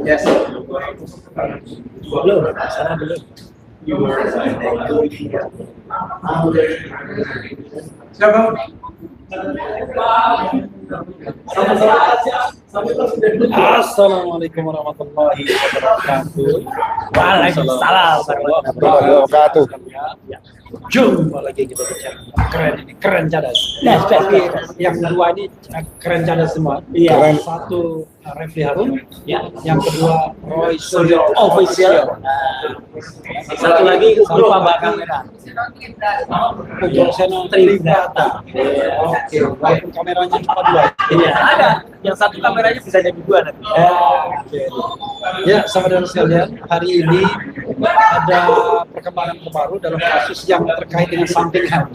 Yes. Belum, sana belum. Siapa? Assalamualaikum warahmatullahi wabarakatuh. Waalaikumsalam warahmatullahi wabarakatuh. Jumpa lagi kita bicara keren cadas. Nah, Tapi yang dua ini keren cadas semua. Iya. Satu Refli Harun, yang kedua Roy Suryo Official. Satu lagi lupa mbak kamera. Untuk Seno Tribrata. Oke, walaupun kameranya cuma dua. Iya, ada. Yang satu kameranya bisa jadi dua nanti. Ya, saudara sekalian, hari ini ada perkembangan terbaru dalam kasus yang terkait dengan sampingan,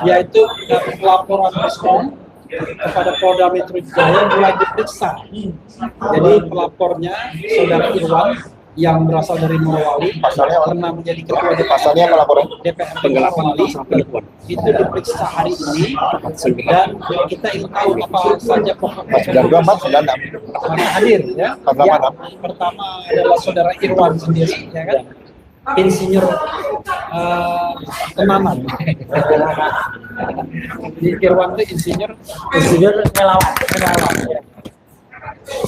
yaitu laporan respon kepada Polda Metro Jaya mulai diperiksa. Jadi pelapornya saudara Irwan yang berasal dari Morowali, pernah menjadi ketua Pasalnya pelaporan DPRD Morowali, itu diperiksa hari ini, dan kita ingin tahu apa saja pokok-pokok mana hadir ya. Yang pertama adalah saudara Irwan sendiri, ya kan, insinyur tenanan. Irwan itu insinyur relawan.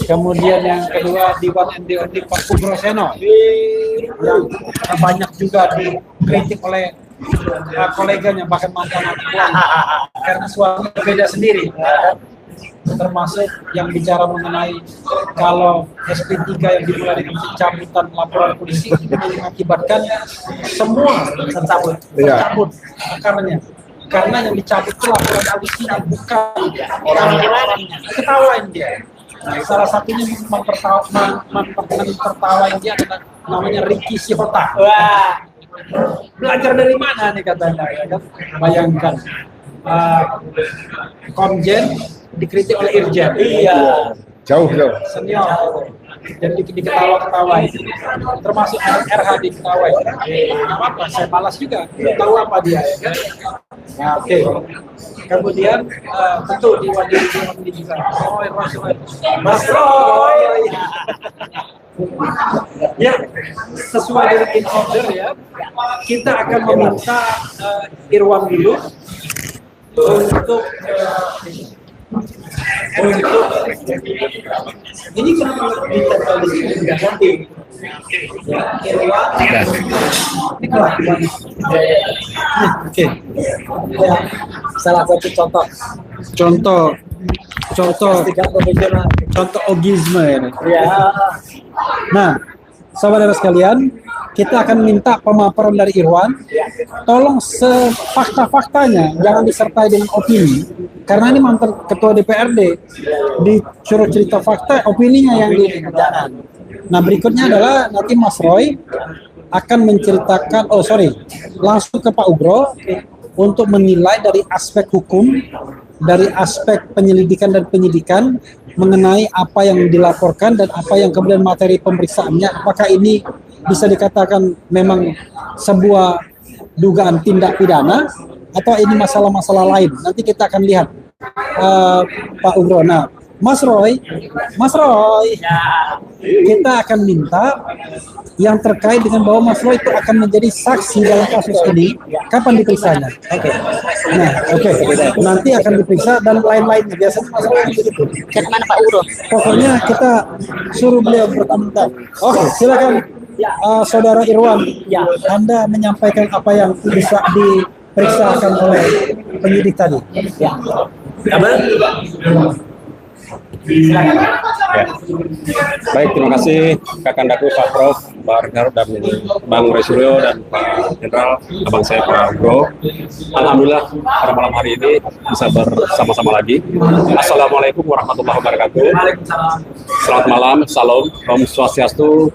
Kemudian yang kedua Diwan NDOD Pak Ugro Seno, yang banyak juga dikritik oleh koleganya, bahkan mantan anak karena suami berbeda sendiri, termasuk yang bicara mengenai kalau SP3 yang dimulai dengan pencabutan laporan polisi itu mengakibatkan semua tercabut karena yang dicabut itu laporan polisinya, bukan orang lainnya. Ketawain dia. Salah satunya mempertawain dia adalah namanya Ricky Sihota. Wah, belajar dari mana nih katanya, ya kan? Bayangkan Komjen dikritik oleh Irjen. Iya. Jauh. Senior. Dan diketawa-ketawain. Termasuk RH diketawain. Apa? Saya balas juga. Tahu apa dia, ya kan? Nah, oke. Kemudian tentu diwakili juga Mas Roy. Ya, sesuai dengan in order ya, kita akan meminta Irwan dulu untuk ini kenapa ditempel di sini tidak nanti ya, Irwan ini kelas oke. Salah satu contoh ogisme ini. Ya. Nah, saudara sekalian, kita akan minta pemaparan dari Irwan. Tolong sefakta-faktanya, jangan disertai dengan opini. Karena ini mantan ketua DPRD, disuruh cerita fakta, opininya yang dikerjakan. Nah, berikutnya adalah nanti Mas Roy akan menceritakan, langsung ke Pak Ugro untuk menilai dari aspek hukum, dari aspek penyelidikan dan penyidikan mengenai apa yang dilaporkan dan apa yang kemudian materi pemeriksaannya, apakah ini bisa dikatakan memang sebuah dugaan tindak pidana atau ini masalah-masalah lain. Nanti kita akan lihat Pak Ugro. Nah, Mas Roy, kita akan minta yang terkait dengan bahwa Mas Roy itu akan menjadi saksi dalam kasus ini. Kapan diperiksanya? Nanti akan diperiksa dan lain-lainnya. Biasanya Mas Roy begitu. Kemana Pak Uro? Pokoknya kita suruh beliau berkomentar. Oke, silakan Saudara Irwan. Anda menyampaikan apa yang bisa diperiksakan oleh penyidik tadi. Ya. Baik, terima kasih Kakandaku Pak Prof, Pak Regar, dan Bang Resuryo dan Pak Jenderal, abang saya Pak Bro. Alhamdulillah pada malam hari ini bisa bersama-sama lagi. Assalamualaikum warahmatullahi wabarakatuh. Selamat malam, salam, Om Swastiastu,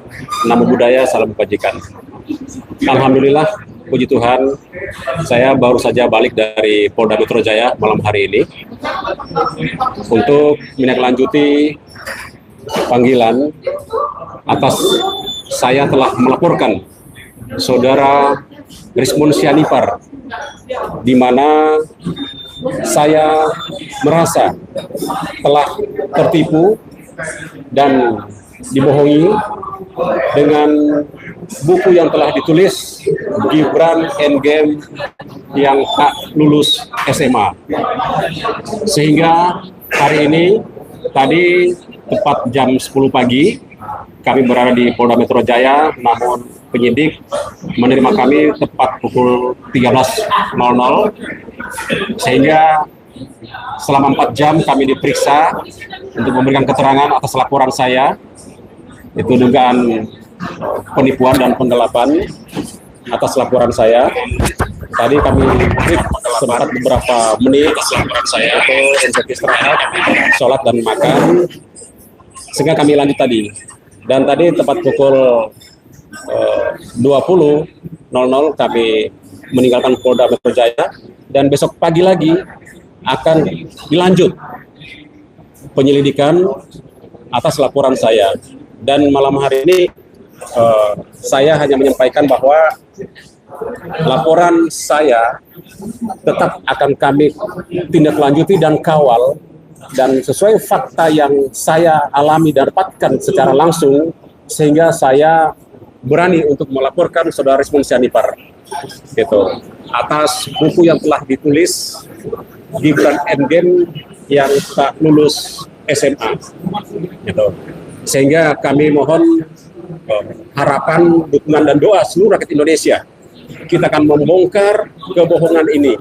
Namo Buddhaya, salam kebajikan. Alhamdulillah, puji Tuhan, saya baru saja balik dari Polda Metro Jaya malam hari ini untuk menindaklanjuti panggilan atas saya telah melaporkan Saudara Rismon Sianipar, di mana saya merasa telah tertipu dan dibohongi dengan buku yang telah ditulis Gibran Endgame yang tak lulus SMA. Sehingga hari ini tadi tepat jam 10 pagi kami berada di Polda Metro Jaya, namun penyidik menerima kami tepat pukul 13.00, sehingga selama 4 jam kami diperiksa untuk memberikan keterangan atas laporan saya, itu dugaan penipuan dan penggelapan. Atas laporan saya tadi kami break sempat beberapa menit itu untuk istirahat, sholat dan makan, sehingga kami lanjut tadi. Dan tadi tepat pukul 20.00 kami meninggalkan Polda Metro Jaya, dan besok pagi lagi akan dilanjut penyelidikan atas laporan saya. Dan malam hari ini saya hanya menyampaikan bahwa laporan saya tetap akan kami tindak lanjuti dan kawal, dan sesuai fakta yang saya alami dan dapatkan secara langsung, sehingga saya berani untuk melaporkan saudara Rismond Sianipar gitu, atas buku yang telah ditulis Gibran Endgame yang tak lulus SMA gitu. Sehingga kami mohon harapan, dukungan dan doa seluruh rakyat Indonesia. Kita akan membongkar kebohongan ini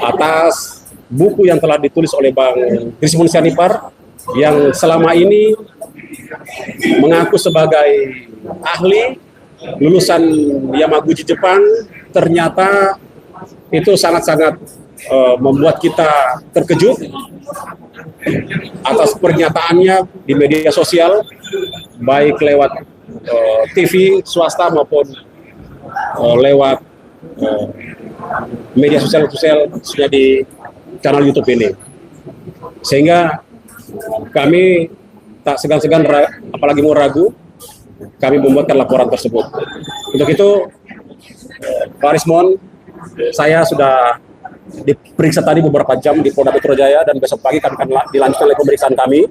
atas buku yang telah ditulis oleh Bang Rismond Sianipar, yang selama ini mengaku sebagai ahli lulusan Yamaguchi Jepang. Ternyata itu sangat-sangat membuat kita terkejut atas pernyataannya di media sosial, baik lewat TV swasta maupun lewat media sosial khususnya di channel YouTube ini. Sehingga kami tak segan-segan, apalagi mau ragu, kami membuatkan laporan tersebut. Untuk itu, Pak Rismond, saya sudah diperiksa tadi beberapa jam di Polda Metro Jaya, dan besok pagi kami akan dilanjutkan oleh pemeriksaan kami.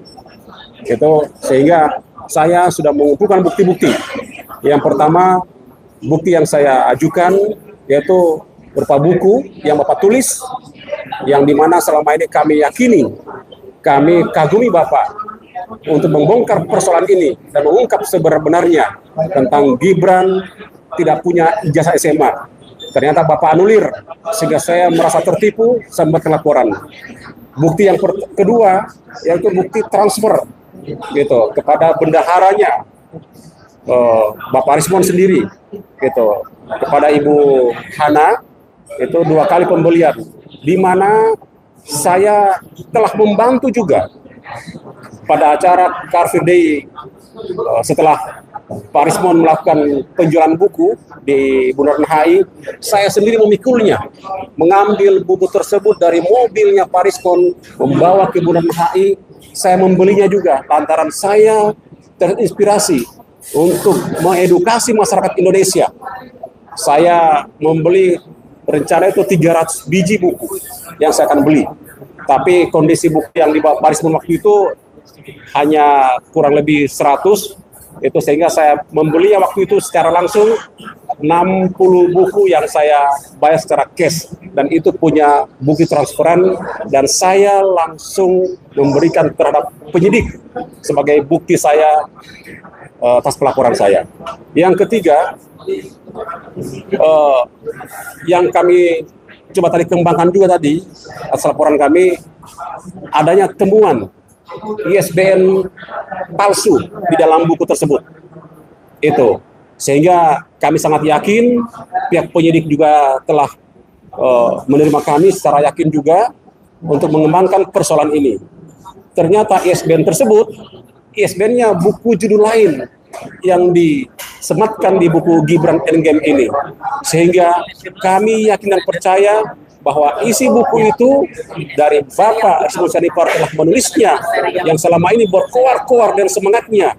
Itu sehingga saya sudah mengumpulkan bukti-bukti. Yang pertama, bukti yang saya ajukan yaitu berupa buku yang Bapak tulis, yang dimana selama ini kami yakini, kami kagumi Bapak untuk membongkar persoalan ini dan mengungkap sebenarnya tentang Gibran tidak punya ijazah SMA. Ternyata Bapak anulir, sehingga saya merasa tertipu, saya membuat laporan. Bukti yang kedua yaitu bukti transfer gitu kepada bendaharanya, Bapak Rismond sendiri gitu, kepada Ibu Hana, itu 2 kali pembelian, di mana saya telah membantu juga pada acara Car Free Day setelah Pak Rismond melakukan penjualan buku di Bundaran HI. Saya sendiri memikulnya, mengambil buku tersebut dari mobilnya Pak Rismond, membawa ke Bundaran HI. Saya membelinya juga lantaran saya terinspirasi untuk mengedukasi masyarakat Indonesia. Saya membeli rencana itu 300 biji buku yang saya akan beli. Tapi kondisi buku yang dibawa Pak Rismond waktu itu hanya kurang lebih 100, itu sehingga saya membelinya waktu itu secara langsung 60 buku yang saya bayar secara cash, dan itu punya bukti transferan, dan saya langsung memberikan terhadap penyidik sebagai bukti saya atas pelaporan saya. Yang ketiga, yang kami coba tadi kembangkan juga tadi atas laporan kami, adanya temuan ISBN palsu di dalam buku tersebut. Itu sehingga kami sangat yakin, pihak penyidik juga telah menerima kami secara yakin juga untuk mengembangkan persoalan ini. Ternyata ISBN tersebut, ISBN-nya buku judul lain yang disematkan di buku Gibran Endgame ini. Sehingga kami yakin dan percaya bahwa isi buku itu dari Bapak Rismond Sianipar telah menulisnya, yang selama ini berkoar-koar dan semangatnya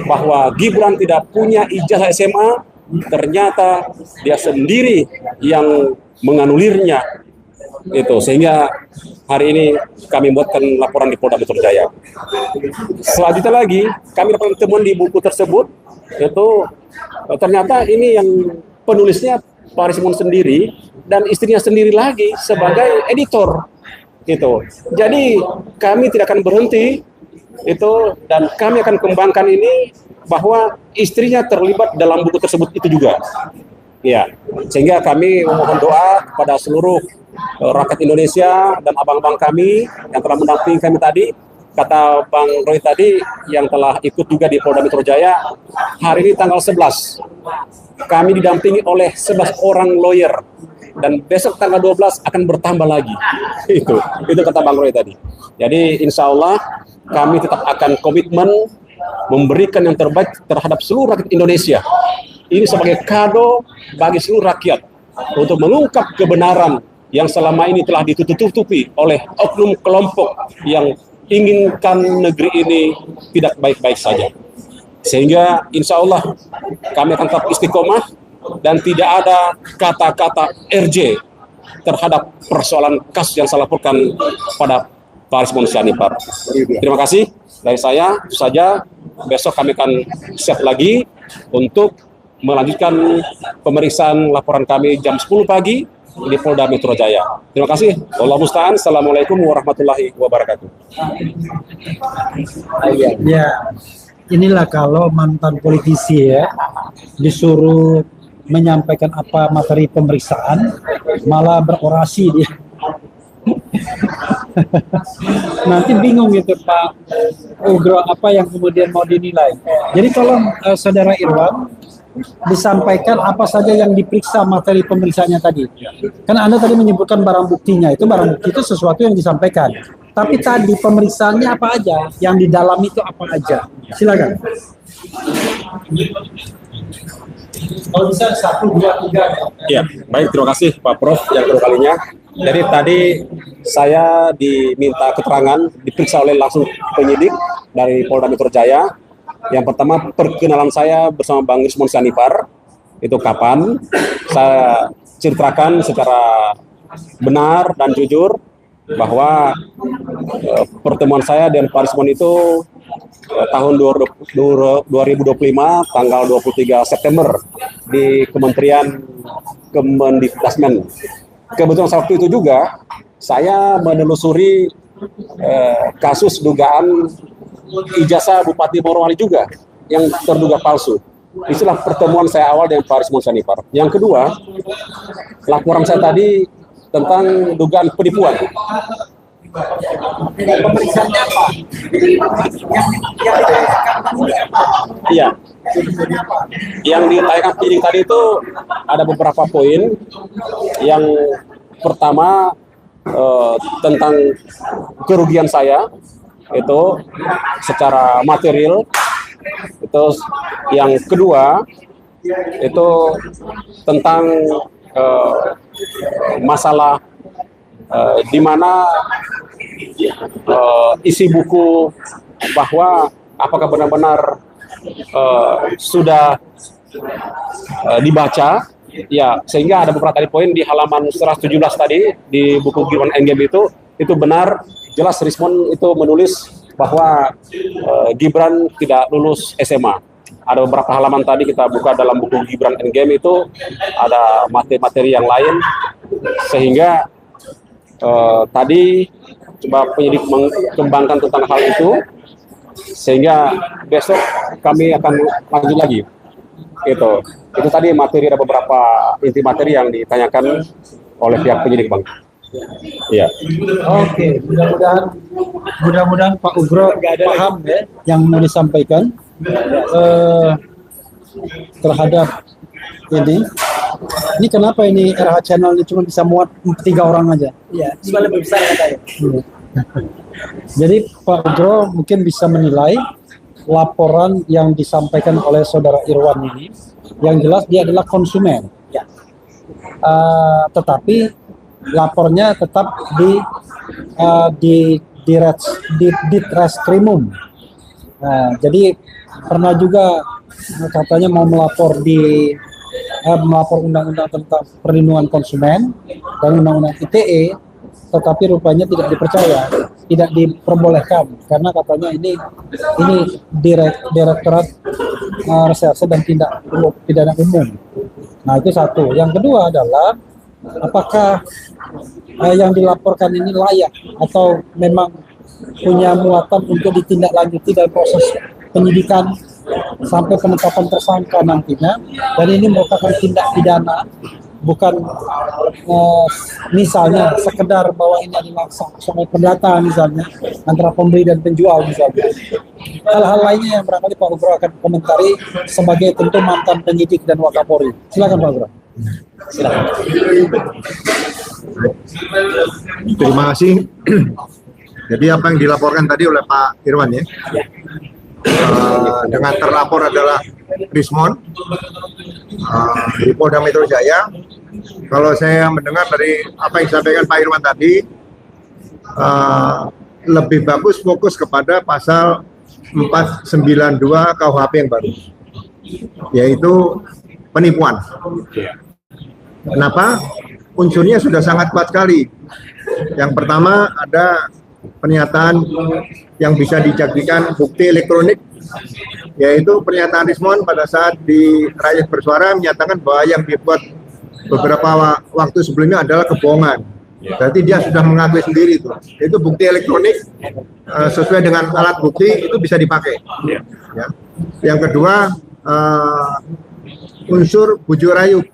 bahwa Gibran tidak punya ijazah SMA, ternyata dia sendiri yang menganulirnya Itu sehingga hari ini kami buatkan laporan di Polda Metro Jaya. Selanjutnya lagi kami dapat temuan di buku tersebut itu ternyata ini yang penulisnya Pak Rismon sendiri dan istrinya sendiri lagi sebagai editor gitu. Jadi kami tidak akan berhenti itu dan kami akan kembangkan ini bahwa istrinya terlibat dalam buku tersebut itu juga. Ya, sehingga kami memohon doa kepada seluruh rakyat Indonesia dan abang-abang kami yang telah mendampingi kami tadi. Kata Bang Roy tadi yang telah ikut juga di Polda Metro Jaya, hari ini tanggal 11 kami didampingi oleh 11 orang lawyer dan besok tanggal 12 akan bertambah lagi. Itu kata Bang Roy tadi. Jadi insya Allah kami tetap akan komitmen memberikan yang terbaik terhadap seluruh rakyat Indonesia. Ini sebagai kado bagi seluruh rakyat untuk mengungkap kebenaran yang selama ini telah ditutup-tutupi oleh oknum kelompok yang inginkan negeri ini tidak baik-baik saja. Sehingga insya Allah kami akan tetap istiqomah dan tidak ada kata-kata RJ terhadap persoalan kasus yang saya laporkan pada Pak Rismon Sianipar. Terima kasih dari saya. Itu saja. Besok kami akan siap lagi untuk melanjutkan pemeriksaan laporan kami jam 10 pagi di Polda Metro Jaya. Terima kasih. Wallahu musta'an. Assalamualaikum warahmatullahi wabarakatuh. Ya, inilah kalau mantan politisi ya disuruh menyampaikan apa materi pemeriksaan malah berorasi dia. Nanti bingung gitu Pak Ugro apa yang kemudian mau dinilai. Jadi tolong Saudara Irwan disampaikan apa saja yang diperiksa materi pemeriksaannya tadi. Karena Anda tadi menyebutkan barang buktinya, itu barang bukti itu sesuatu yang disampaikan. Tapi tadi pemeriksaannya apa aja, yang di dalam itu apa aja. Silakan. Kalau bisa 1, 2, 3. Ya, baik, terima kasih Pak Prof yang kedua kalinya. Jadi tadi saya diminta keterangan, diperiksa oleh langsung penyidik dari Polda Metro Jaya. Yang pertama perkenalan saya bersama Bang Rismon Sianipar, itu kapan. Saya ceritakan secara benar dan jujur bahwa pertemuan saya dan Pak Rismon itu tahun 2025 tanggal 23 September di Kementerian Kemendikbudrismen. Kebetulan waktu itu juga saya menelusuri kasus dugaan ijazah Bupati Morowali juga yang terduga palsu. Itulah pertemuan saya awal dengan Pak Rismon Sianipar. Yang kedua, laporan saya tadi tentang dugaan penipuan. Pemeriksaannya apa? Iya. Yang ditayangkan penyidik tadi itu ada beberapa poin. Yang pertama tentang kerugian saya itu secara material. Itu yang kedua itu tentang masalah di mana isi buku bahwa apakah benar-benar sudah dibaca ya, sehingga ada beberapa tadi poin di halaman 117 tadi di buku Gibran Endgame itu benar jelas Rismon itu menulis bahwa Gibran tidak lulus SMA. Ada beberapa halaman tadi kita buka dalam buku Gibran Endgame itu ada materi-materi yang lain, sehingga tadi coba penyidik mengembangkan tentang hal itu, sehingga besok kami akan lanjut lagi. Itu tadi materi, ada beberapa inti materi yang ditanyakan oleh pihak penyidik, Bang. Iya. Oke, mudah-mudahan Pak Ugro paham ya yang mau disampaikan terhadap ini. Ini kenapa ini RH Channel ini cuma bisa muat 3 orang aja? Iya, cuma lebih besar katanya. Jadi Pak Ugro mungkin bisa menilai laporan yang disampaikan oleh Saudara Irwan ini, yang jelas dia adalah konsumen. Ya. Tetapi lapornya tetap di Reskrimum. Nah, jadi pernah juga katanya mau melapor melapor undang-undang tentang perlindungan konsumen dan undang-undang ITE, tetapi rupanya tidak dipercaya, tidak diperbolehkan karena katanya ini Direktorat Reserse dan Tindak Pidana Umum. Nah, itu satu. Yang kedua adalah apakah yang dilaporkan ini layak atau memang punya muatan untuk ditindaklanjuti dalam proses penyidikan sampai penetapan tersangka nantinya, dan ini merupakan tindak pidana, bukan misalnya sekedar bahwa ini adalah soal perdata misalnya antara pembeli dan penjual misalnya. Hal-hal lainnya yang barangkali Pak Ugro akan komentari sebagai tentu mantan penyidik dan Wakapolri. Silakan Pak Ugro. Silakan. Terima kasih. Jadi apa yang dilaporkan tadi oleh Pak Irwan ya, dengan terlapor adalah Rismon di Polda Metro Jaya. Kalau saya mendengar dari apa yang disampaikan Pak Irwan tadi, lebih bagus fokus kepada pasal 492 KUHP yang baru, yaitu penipuan. Kenapa? Unsurnya sudah sangat kuat sekali. Yang pertama ada pernyataan yang bisa dijadikan bukti elektronik, yaitu pernyataan Rismon pada saat di Rakyat Bersuara menyatakan bahwa yang dibuat beberapa waktu sebelumnya adalah kebohongan. Berarti dia sudah mengakui sendiri itu bukti elektronik sesuai dengan alat bukti, itu bisa dipakai. Ya. Yang kedua unsur bujuk rayu.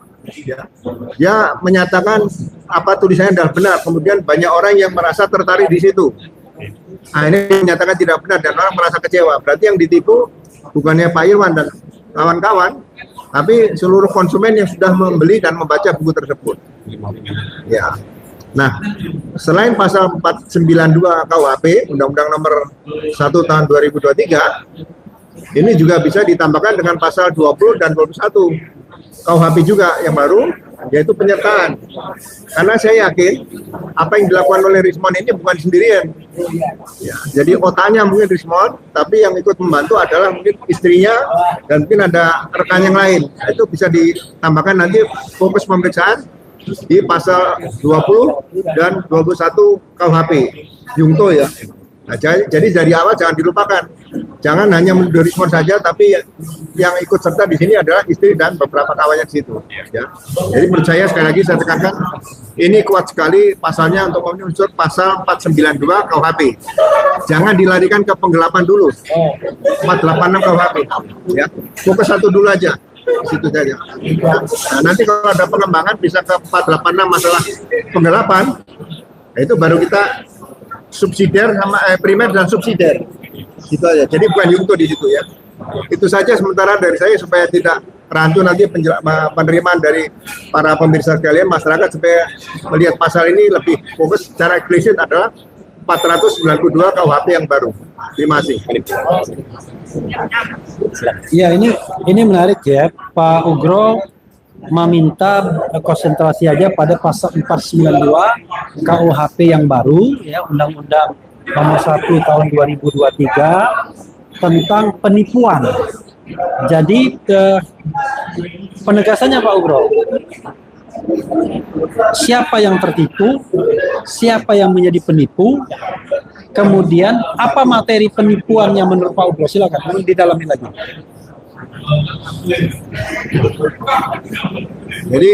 Ya. Dia menyatakan apa tulisannya adalah benar, kemudian banyak orang yang merasa tertarik di situ. Nah, ini menyatakan tidak benar dan orang merasa kecewa. Berarti yang ditipu bukannya Pak Irwan dan kawan-kawan, tapi seluruh konsumen yang sudah membeli dan membaca buku tersebut. Ya. Nah, selain pasal 492 KUHP, Undang-Undang Nomor 1 Tahun 2023, ini juga bisa ditambahkan dengan pasal 20 dan 21 KUHP juga yang baru, yaitu penyertaan. Karena saya yakin apa yang dilakukan oleh Rismon ini bukan sendirian. Ya, jadi otaknya mungkin Rismon, tapi yang ikut membantu adalah mungkin istrinya dan mungkin ada rekan yang lain. Nah, itu bisa ditambahkan nanti fokus pemeriksaan di pasal 20 dan 21 KUHP Jungto ya. Nah, jadi dari awal jangan dilupakan. Jangan hanya menuduh Rismon saja, tapi yang ikut serta di sini adalah istri dan beberapa kawannya di situ. Ya. Jadi menurut saya sekali lagi saya tekankan, ini kuat sekali pasalnya untuk memenuhi unsur pasal 492 KUHP. Jangan dilarikan ke penggelapan dulu. 486 KUHP. Ya. Fokus satu dulu aja. Di situ saja. Nah, nanti kalau ada pengembangan bisa ke 486 masalah penggelapan, nah itu baru kita subsidiar sama primer dan subsidiar. Gitu aja. Jadi bukan Jungto di situ ya. Itu saja sementara dari saya supaya tidak rancu nanti penerimaan dari para pemirsa sekalian, masyarakat, supaya melihat pasal ini lebih fokus secara eksplisit adalah 492 KUHP yang baru. Terima kasih. Ya, ini menarik ya, Pak Ugro meminta konsentrasi aja pada pasal 492 KUHP yang baru ya, Undang-Undang Nomor 1 Tahun 2023 tentang penipuan. Jadi penegasannya Pak Ugro, siapa yang tertipu, siapa yang menjadi penipu, kemudian apa materi penipuan yang menurut Pak Ugro, silakan didalami lagi. Jadi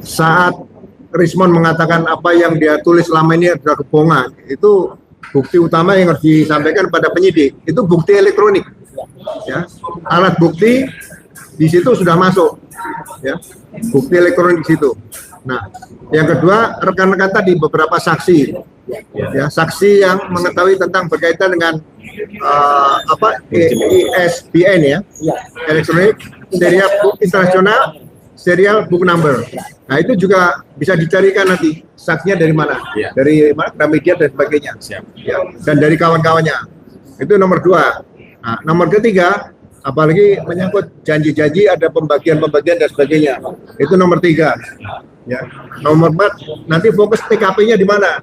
saat Rismon mengatakan apa yang dia tulis selama ini adalah kebohongan, itu bukti utama yang harus disampaikan pada penyidik, itu bukti elektronik. Ya. Alat bukti di situ sudah masuk, ya. Bukti elektronik di situ. Nah, yang kedua, rekan-rekan tadi beberapa saksi, ya, saksi yang mengetahui tentang berkaitan dengan ISBN ya, elektronik, serial book internasional, serial book number. Nah, itu juga bisa dicarikan nanti saksinya dari mana, dari mana, Gramedia dan sebagainya, ya, dan dari kawan-kawannya. Itu nomor 2. Nah, nomor ketiga, apalagi menyangkut janji-janji ada pembagian-pembagian dan sebagainya. Itu nomor 3. Ya. Nomor 4, nanti fokus TKP-nya di mana.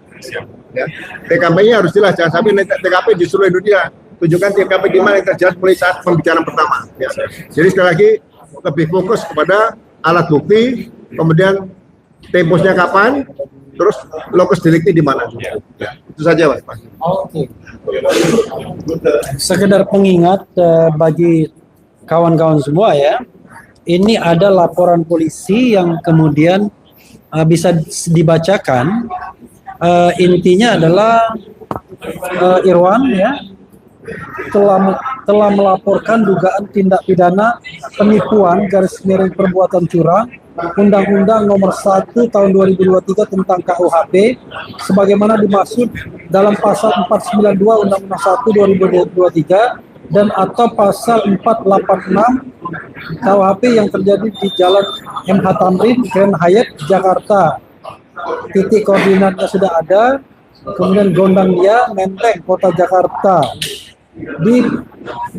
Ya. TKP-nya harus jelas, jangan sampai TKP di seluruh Indonesia. Tunjukkan TKP di mana yang terjelas mulai saat pembicaraan pertama. Ya. Jadi sekali lagi lebih fokus kepada alat bukti, kemudian temposnya kapan, terus lokus deliknya di mana. Ya, itu saja Pak. Oke. Sekedar pengingat bagi kawan-kawan semua ya, ini ada laporan polisi yang kemudian bisa dibacakan. Intinya adalah Irwan ya telah melaporkan dugaan tindak pidana penipuan garis miring perbuatan curang Undang-Undang Nomor 1 Tahun 2023 tentang KUHP sebagaimana dimaksud dalam pasal 492 Undang-Undang 1 2023 dan atau pasal 486 KUHP yang terjadi di Jalan MH Tamrin, Grand Hyatt, Jakarta. Titik koordinatnya sudah ada. Kemudian Gondang dia, Menteng, Kota Jakarta. Di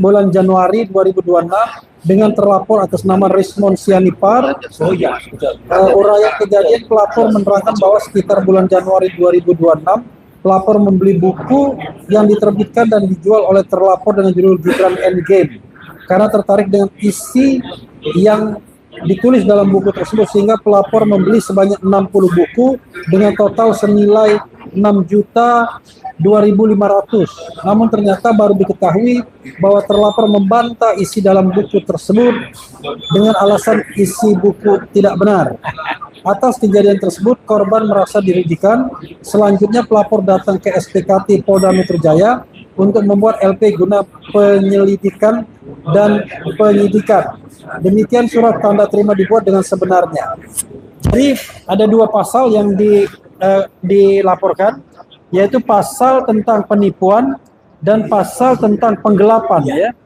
bulan Januari 2026 dengan terlapor atas nama Rismon Sianipar. Uraian kejadian, pelapor menerangkan bahwa sekitar bulan Januari 2026 pelapor membeli buku yang diterbitkan dan dijual oleh terlapor dengan judul Gibran Endgame karena tertarik dengan isi yang ditulis dalam buku tersebut sehingga pelapor membeli sebanyak 60 buku dengan total senilai 6.200.500. Namun ternyata baru diketahui bahwa terlapor membantah isi dalam buku tersebut dengan alasan isi buku tidak benar. Atas kejadian tersebut, korban merasa dirugikan. Selanjutnya pelapor datang ke SPKT Polda Metro Jaya untuk membuat LP guna penyelidikan dan penyidikan. Demikian surat tanda terima dibuat dengan sebenarnya. Jadi ada dua pasal yang dilaporkan, yaitu pasal tentang penipuan dan pasal tentang penggelapan ya.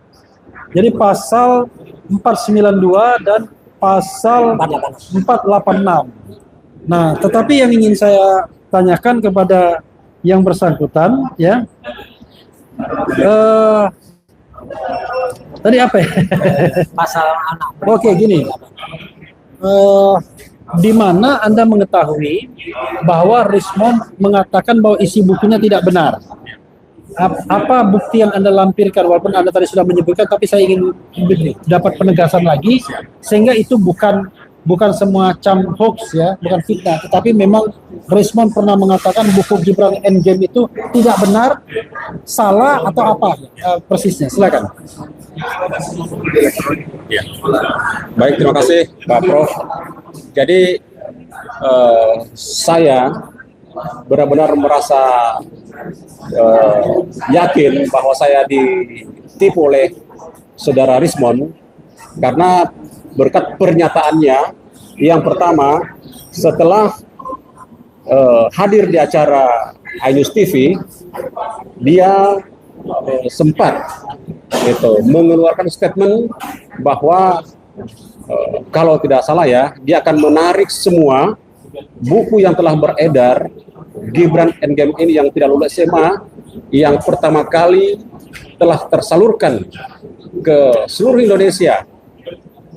Jadi pasal 492 dan pasal 486. Nah, tetapi yang ingin saya tanyakan kepada yang bersangkutan ya. Tadi apa ya? Pasal anak. Oke, gini. Di mana Anda mengetahui bahwa Rismon mengatakan bahwa isi bukunya tidak benar? Apa bukti yang Anda lampirkan, walaupun Anda tadi sudah menyebutkan, tapi saya ingin dapat penegasan lagi, sehingga itu bukan semacam hoax ya, bukan fitnah, tetapi memang Rismon pernah mengatakan buku Gibran Endgame itu tidak benar, salah atau apa persisnya? Silakan. Ya. Baik, terima kasih Pak Prof. Jadi saya benar-benar merasa yakin bahwa saya ditipu oleh saudara Rismon karena berkat pernyataannya yang pertama setelah hadir di acara iNews TV, dia sempat mengeluarkan statement bahwa kalau tidak salah ya, dia akan menarik semua buku yang telah beredar Gibran Endgame ini yang tidak lulus SMA yang pertama kali telah tersalurkan ke seluruh Indonesia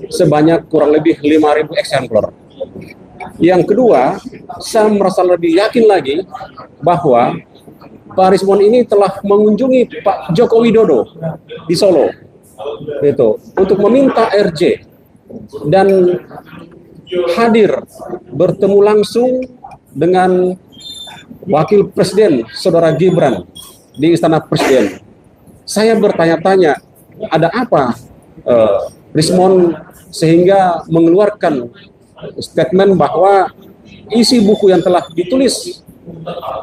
sebanyak kurang lebih 5.000 eksemplar. Yang kedua, saya merasa lebih yakin lagi bahwa Pak Rismon ini telah mengunjungi Pak Joko Widodo di Solo untuk meminta RJ dan hadir bertemu langsung dengan Wakil Presiden Saudara Gibran di Istana Presiden. Saya bertanya-tanya, ada apa Rismon sehingga mengeluarkan statement bahwa isi buku yang telah ditulis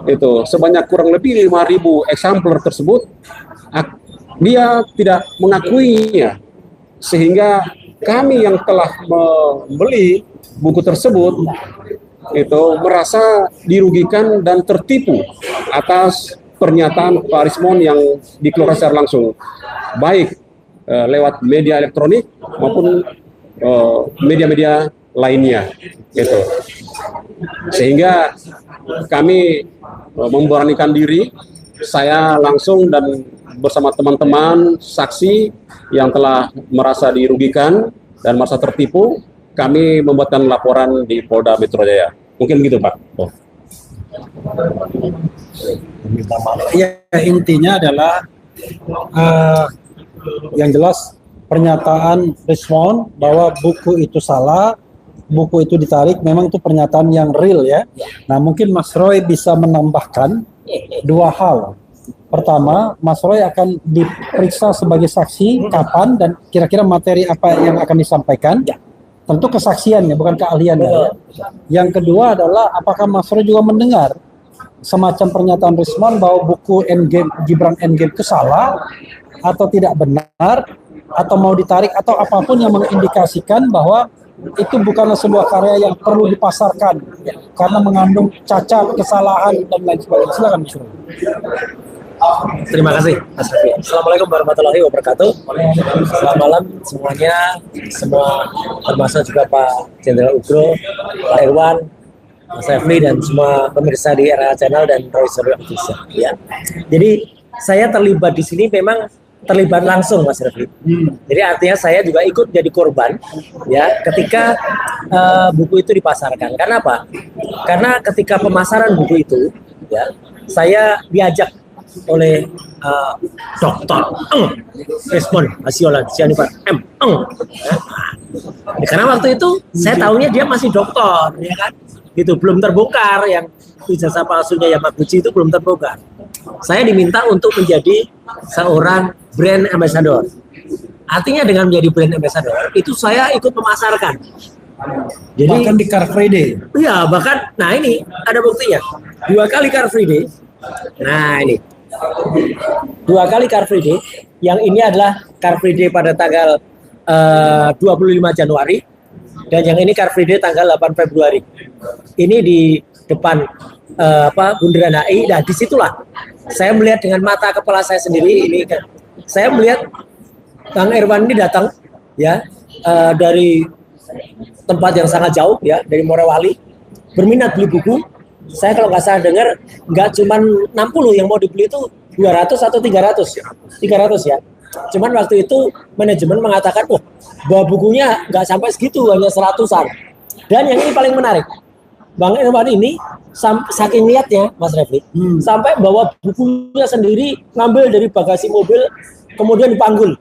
itu sebanyak kurang lebih 5.000 eksemplar tersebut dia tidak mengakuinya, sehingga kami yang telah membeli buku tersebut itu merasa dirugikan dan tertipu atas pernyataan Pak Rismon yang dikeluarkan secara langsung, baik lewat media elektronik maupun media-media lainnya, gitu. Sehingga kami memberanikan diri, saya langsung dan bersama teman-teman saksi yang telah merasa dirugikan dan merasa tertipu, kami membuatkan laporan di Polda Metro Jaya. Mungkin begitu, Pak. Ya, intinya adalah yang jelas pernyataan Rismon bahwa buku itu salah buku itu ditarik, memang itu pernyataan yang real ya. Nah, mungkin Mas Roy bisa menambahkan dua hal. Pertama, Mas Roy akan diperiksa sebagai saksi kapan dan kira-kira materi apa yang akan disampaikan. Tentu kesaksiannya, bukan keahliannya. Ya. Yang kedua adalah apakah Mas Roy juga mendengar semacam pernyataan Rismon bahwa buku Endgame, Gibran Endgame itu salah atau tidak benar atau mau ditarik atau apapun yang mengindikasikan bahwa itu bukanlah sebuah karya yang perlu dipasarkan karena mengandung cacat, kesalahan dan lain sebagainya. Silakan Mas Roy. Terima kasih Mas Raffi. Assalamualaikum warahmatullahi wabarakatuh. Selamat malam semuanya, semua termasuk juga Pak Jenderal Ugro, Pak Irwan, Mas Raffi dan semua pemirsa di RA Channel dan Roy Suryo Official. Ya. Jadi saya terlibat di sini memang terlibat langsung Mas Raffi. Jadi artinya saya juga ikut jadi korban ya ketika buku itu dipasarkan. Karena apa? Karena ketika pemasaran buku itu ya saya diajak oleh Dr. Rismon Hasiolan Sianipar karena waktu itu saya tahunya dia masih doktor ya kan gitu, belum terbongkar yang ijazah palsunya Yamaguchi itu belum terbongkar. Saya diminta untuk menjadi seorang brand ambassador. Artinya dengan menjadi brand ambassador itu saya ikut memasarkan. Jadi Bahkan di Car Free Day. iya, bahkan nah ini ada buktinya. 2 kali Car Free Day. Nah, ini 2 kali Car Free Day. Yang ini adalah Car Free Day pada tanggal 25 Januari dan yang ini Car Free Day tanggal 8 Februari. Ini di depan Bundaran HI. Nah, disitulah saya melihat dengan mata kepala saya sendiri. Ini kan saya melihat Kang Irwan ini datang ya dari tempat yang sangat jauh ya, dari Morowali, berminat beli buku. Saya kalau nggak salah dengar nggak cuma 60 yang mau dibeli itu 200 atau 300 ya. Cuman waktu itu manajemen mengatakan, bahwa bukunya nggak sampai segitu, hanya 100-an. Dan yang ini paling menarik, Bang Irwan ini saking niatnya Mas Refli, sampai bawa bukunya sendiri, ngambil dari bagasi mobil, kemudian dipanggul.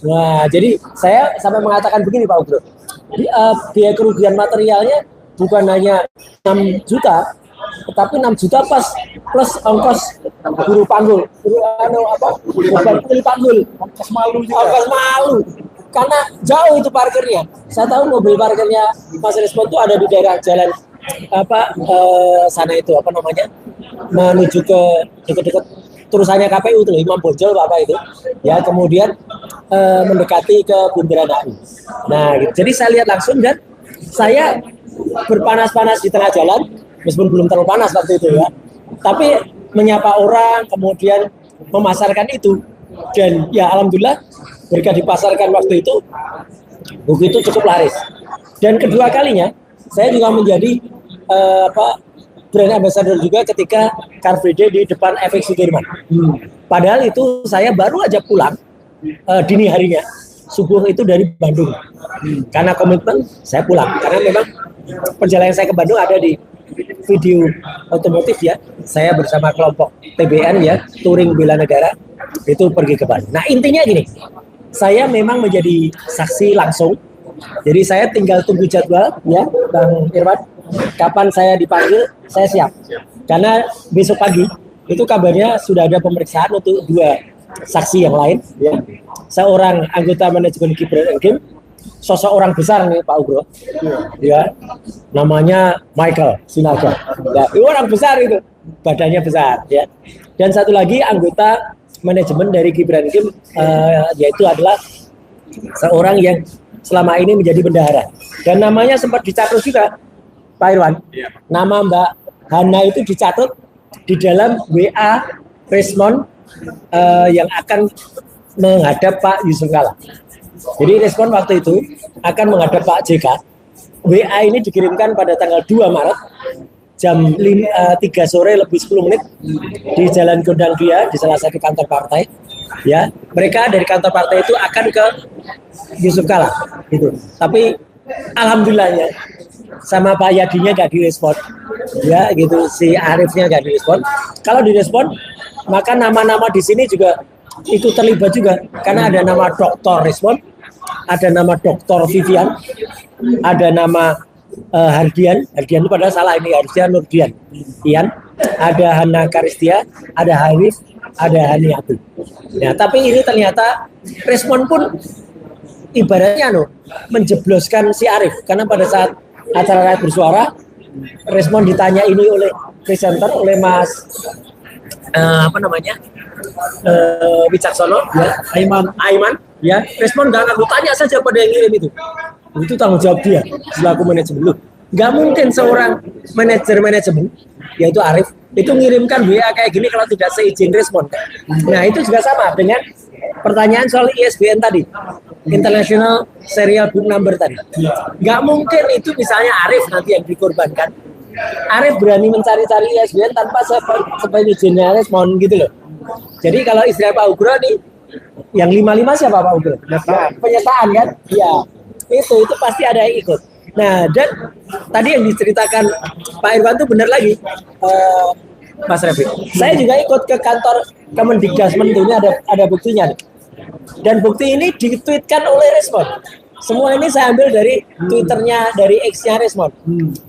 Nah, jadi saya sampai mengatakan begini Pak Ugro, biaya kerugian materialnya bukan hanya 6 juta, tetapi 6 juta plus ongkos guru panggul, panggul, ongkos malu, karena jauh itu parkirnya. Saya tahu mobil parkirnya Mas Rismon itu ada di daerah jalan sana itu menuju ke dekat terusannya KPU itu Imam Bonjol apa itu ya, kemudian mendekati ke Bundaran HI. Nah, gitu. Jadi saya lihat langsung dan saya berpanas-panas di tengah jalan, meskipun belum terlalu panas waktu itu ya, tapi menyapa orang, kemudian memasarkan itu, dan ya alhamdulillah berkat dipasarkan waktu itu, buku itu cukup laris. Dan kedua kalinya saya juga menjadi brand ambassador juga ketika Car Free Day di depan FX Sudirman. Padahal itu saya baru aja pulang dini harinya, subuh itu dari Bandung. Karena komitmen saya pulang, karena memang perjalanan saya ke Bandung ada di video otomotif ya. Saya bersama kelompok TBN ya, Touring Bela Negara, itu pergi ke Bandung. Nah, intinya gini, saya memang menjadi saksi langsung. Jadi saya tinggal tunggu jadwal ya, Bang Irwan. Kapan saya dipanggil, saya siap. Karena besok pagi itu kabarnya sudah ada pemeriksaan untuk 2 saksi yang lain ya. Seorang anggota manajemen Gibran Endgame, sosok orang besar nih Pak Ugro. Ya. Namanya Michael Sinaga. Ya, itu orang besar itu. Badannya besar ya. Dan satu lagi anggota manajemen dari Gibran Endgame yaitu adalah seorang yang selama ini menjadi bendahara. Dan namanya sempat dicatat juga Pak Irwan. Nama Mbak Hana itu dicatat di dalam WA Rismon yang akan menghadap Pak Yusuf Kala. Jadi Rismon waktu itu akan menghadap Pak JK. WA ini dikirimkan pada tanggal 2 Maret jam 3 sore lebih 10 menit di Jalan Gondang Dia di salah satu kantor partai. Ya, mereka dari kantor partai itu akan ke Yusuf Kala gitu. Tapi alhamdulillahnya sama Pak Yadinya nggak direspon, ya gitu, si Arifnya nggak direspon. Kalau direspon, maka nama-nama di sini juga ikut terlibat juga, karena ada nama Dr. Rismon, ada nama Dr. Vivian, ada nama Hardian itu padahal salah, ini harusnya Nurdian. Ian, ada Hana Karistia, ada Harif, ada Haniatu. Nah, tapi ini ternyata respon pun ibaratnya menjebloskan si Arif, karena pada saat acara Rakyat Bersuara, respon ditanya ini oleh presenter, oleh Mas Wicaksono, ya, Aiman, ya, respon nggak ngaku, tanya saja pada yang ngirim itu tanggung jawab dia selaku manajemen. Nggak mungkin seorang manajemen yaitu Arif itu ngirimkan WA kayak gini kalau tidak seizin respon. Nah, itu juga sama dengan pertanyaan soal ISBN tadi, International Serial Book Number tadi. Nggak mungkin itu misalnya Arif nanti yang dikorbankan. Arif berani mencari-cari ISBN tanpa izinnya respon gitu loh. Jadi kalau istilah Pak Ugro nih, yang 55 siapa Pak Ugro? Penyertaan kan? Ya, itu pasti ada yang ikut. Nah, dan tadi yang diceritakan Pak Irwan itu benar lagi, Mas Revi. Saya juga ikut ke kantor Kemendikbudrismen, ini ada buktinya. Dan bukti ini ditweetkan oleh Respon. Semua ini saya ambil dari Twitternya, dari X-nya Respon.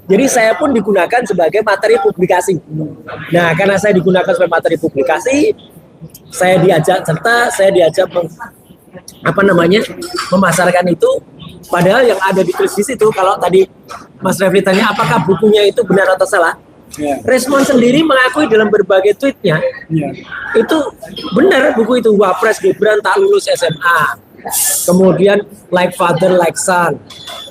Jadi saya pun digunakan sebagai materi publikasi. Nah, karena saya digunakan sebagai materi publikasi, saya diajak memasarkan itu. Padahal yang ada di tulis di situ, kalau tadi Mas Refli tanya apakah bukunya itu benar atau salah, Respon sendiri mengakui dalam berbagai tweetnya itu benar, buku itu Wapres Gibran tak lulus SMA, kemudian like father like son,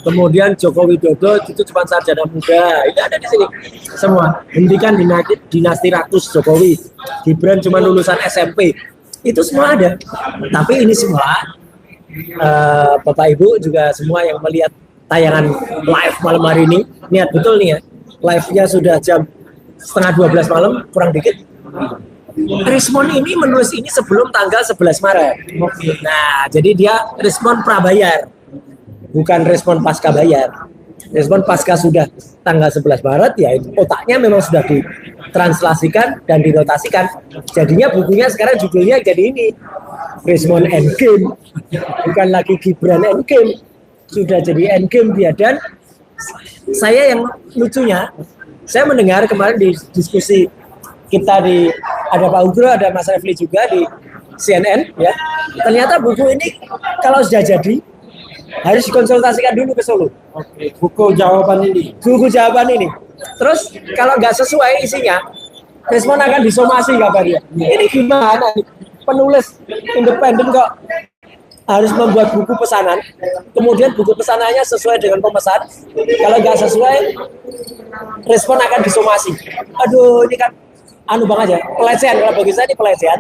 kemudian Joko Widodo itu cuma sarjana muda, itu ada di sini semua. Hentikan dinasti ratus Jokowi, Gibran cuma lulusan SMP, itu semua ada. Tapi ini semua Bapak Ibu juga semua yang melihat tayangan live malam hari ini, niat betul nih ya, live-nya sudah jam 11:30 malam, kurang dikit. Respon ini menulis ini sebelum tanggal 11 Maret. Nah, jadi dia respon prabayar, bukan respon pasca bayar. Respon pasca sudah tanggal 11 Maret, ya otaknya memang sudah ditranslasikan dan dinotasikan. Jadinya bukunya sekarang judulnya jadi ini, Respon Endgame, bukan lagi Gibran Endgame, sudah jadi Endgame dia. Dan saya yang lucunya, saya mendengar kemarin di diskusi kita ada Pak Ugro, ada Mas Refli juga di CNN, ya. Ternyata buku ini kalau sudah jadi harus dikonsultasikan dulu ke Solo. Buku jawaban ini. Terus kalau nggak sesuai isinya, Respon akan disomasi kabarnya. Ini gimana? Penulis independen kok harus membuat buku pesanan, kemudian buku pesanannya sesuai dengan pemesan. Kalau nggak sesuai, Respon akan disomasi. Aduh, ini kan bang aja, pelecehan. Kalau bagi saya ini pelecehan.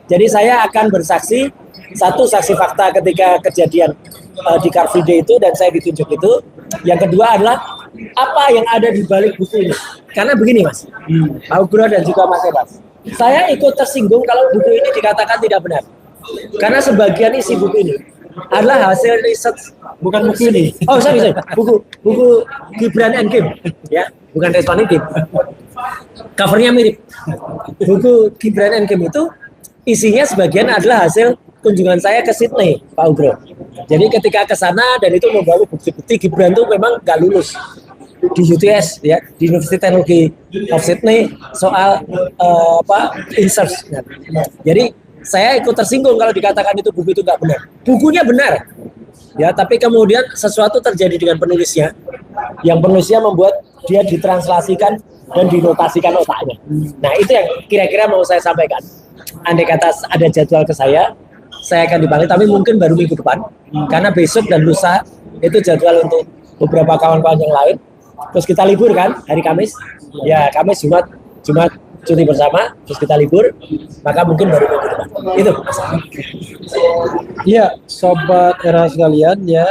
Jadi saya akan bersaksi, satu saksi fakta ketika kejadian di Car Free Day itu dan saya ditunjuk itu. Yang kedua adalah apa yang ada di balik buku ini. Karena begini Mas, Pak Ugro dan juga Mas Ebas, saya ikut tersinggung kalau buku ini dikatakan tidak benar. Karena sebagian isi buku ini adalah hasil riset, bukan buku ini. Oh, sorry. Buku Gibran Endgame, ya, bukan Respon Endgame. Covernya mirip. Buku Gibran Endgame itu isinya sebagian adalah hasil kunjungan saya ke Sydney, Pak Ugro. Jadi ketika ke sana dan itu membawa bukti-bukti Gibran itu memang nggak lulus di UTS, ya, di University Technology of Sydney soal research. Jadi saya ikut tersinggung kalau dikatakan itu buku itu nggak benar. Bukunya benar, ya, tapi kemudian sesuatu terjadi dengan penulisnya, yang penulisnya membuat dia ditranslasikan dan dinotasikan otaknya. Nah, itu yang kira-kira mau saya sampaikan. Andai kata ada jadwal ke saya akan dipanggil, tapi mungkin baru minggu depan, karena besok dan lusa itu jadwal untuk beberapa kawan-kawan yang lain. Terus kita libur kan hari Kamis, ya Kamis Jumat cuti bersama, terus kita libur, maka mungkin baru minggu depan. Itu. Iya, sobat era sekalian, ya,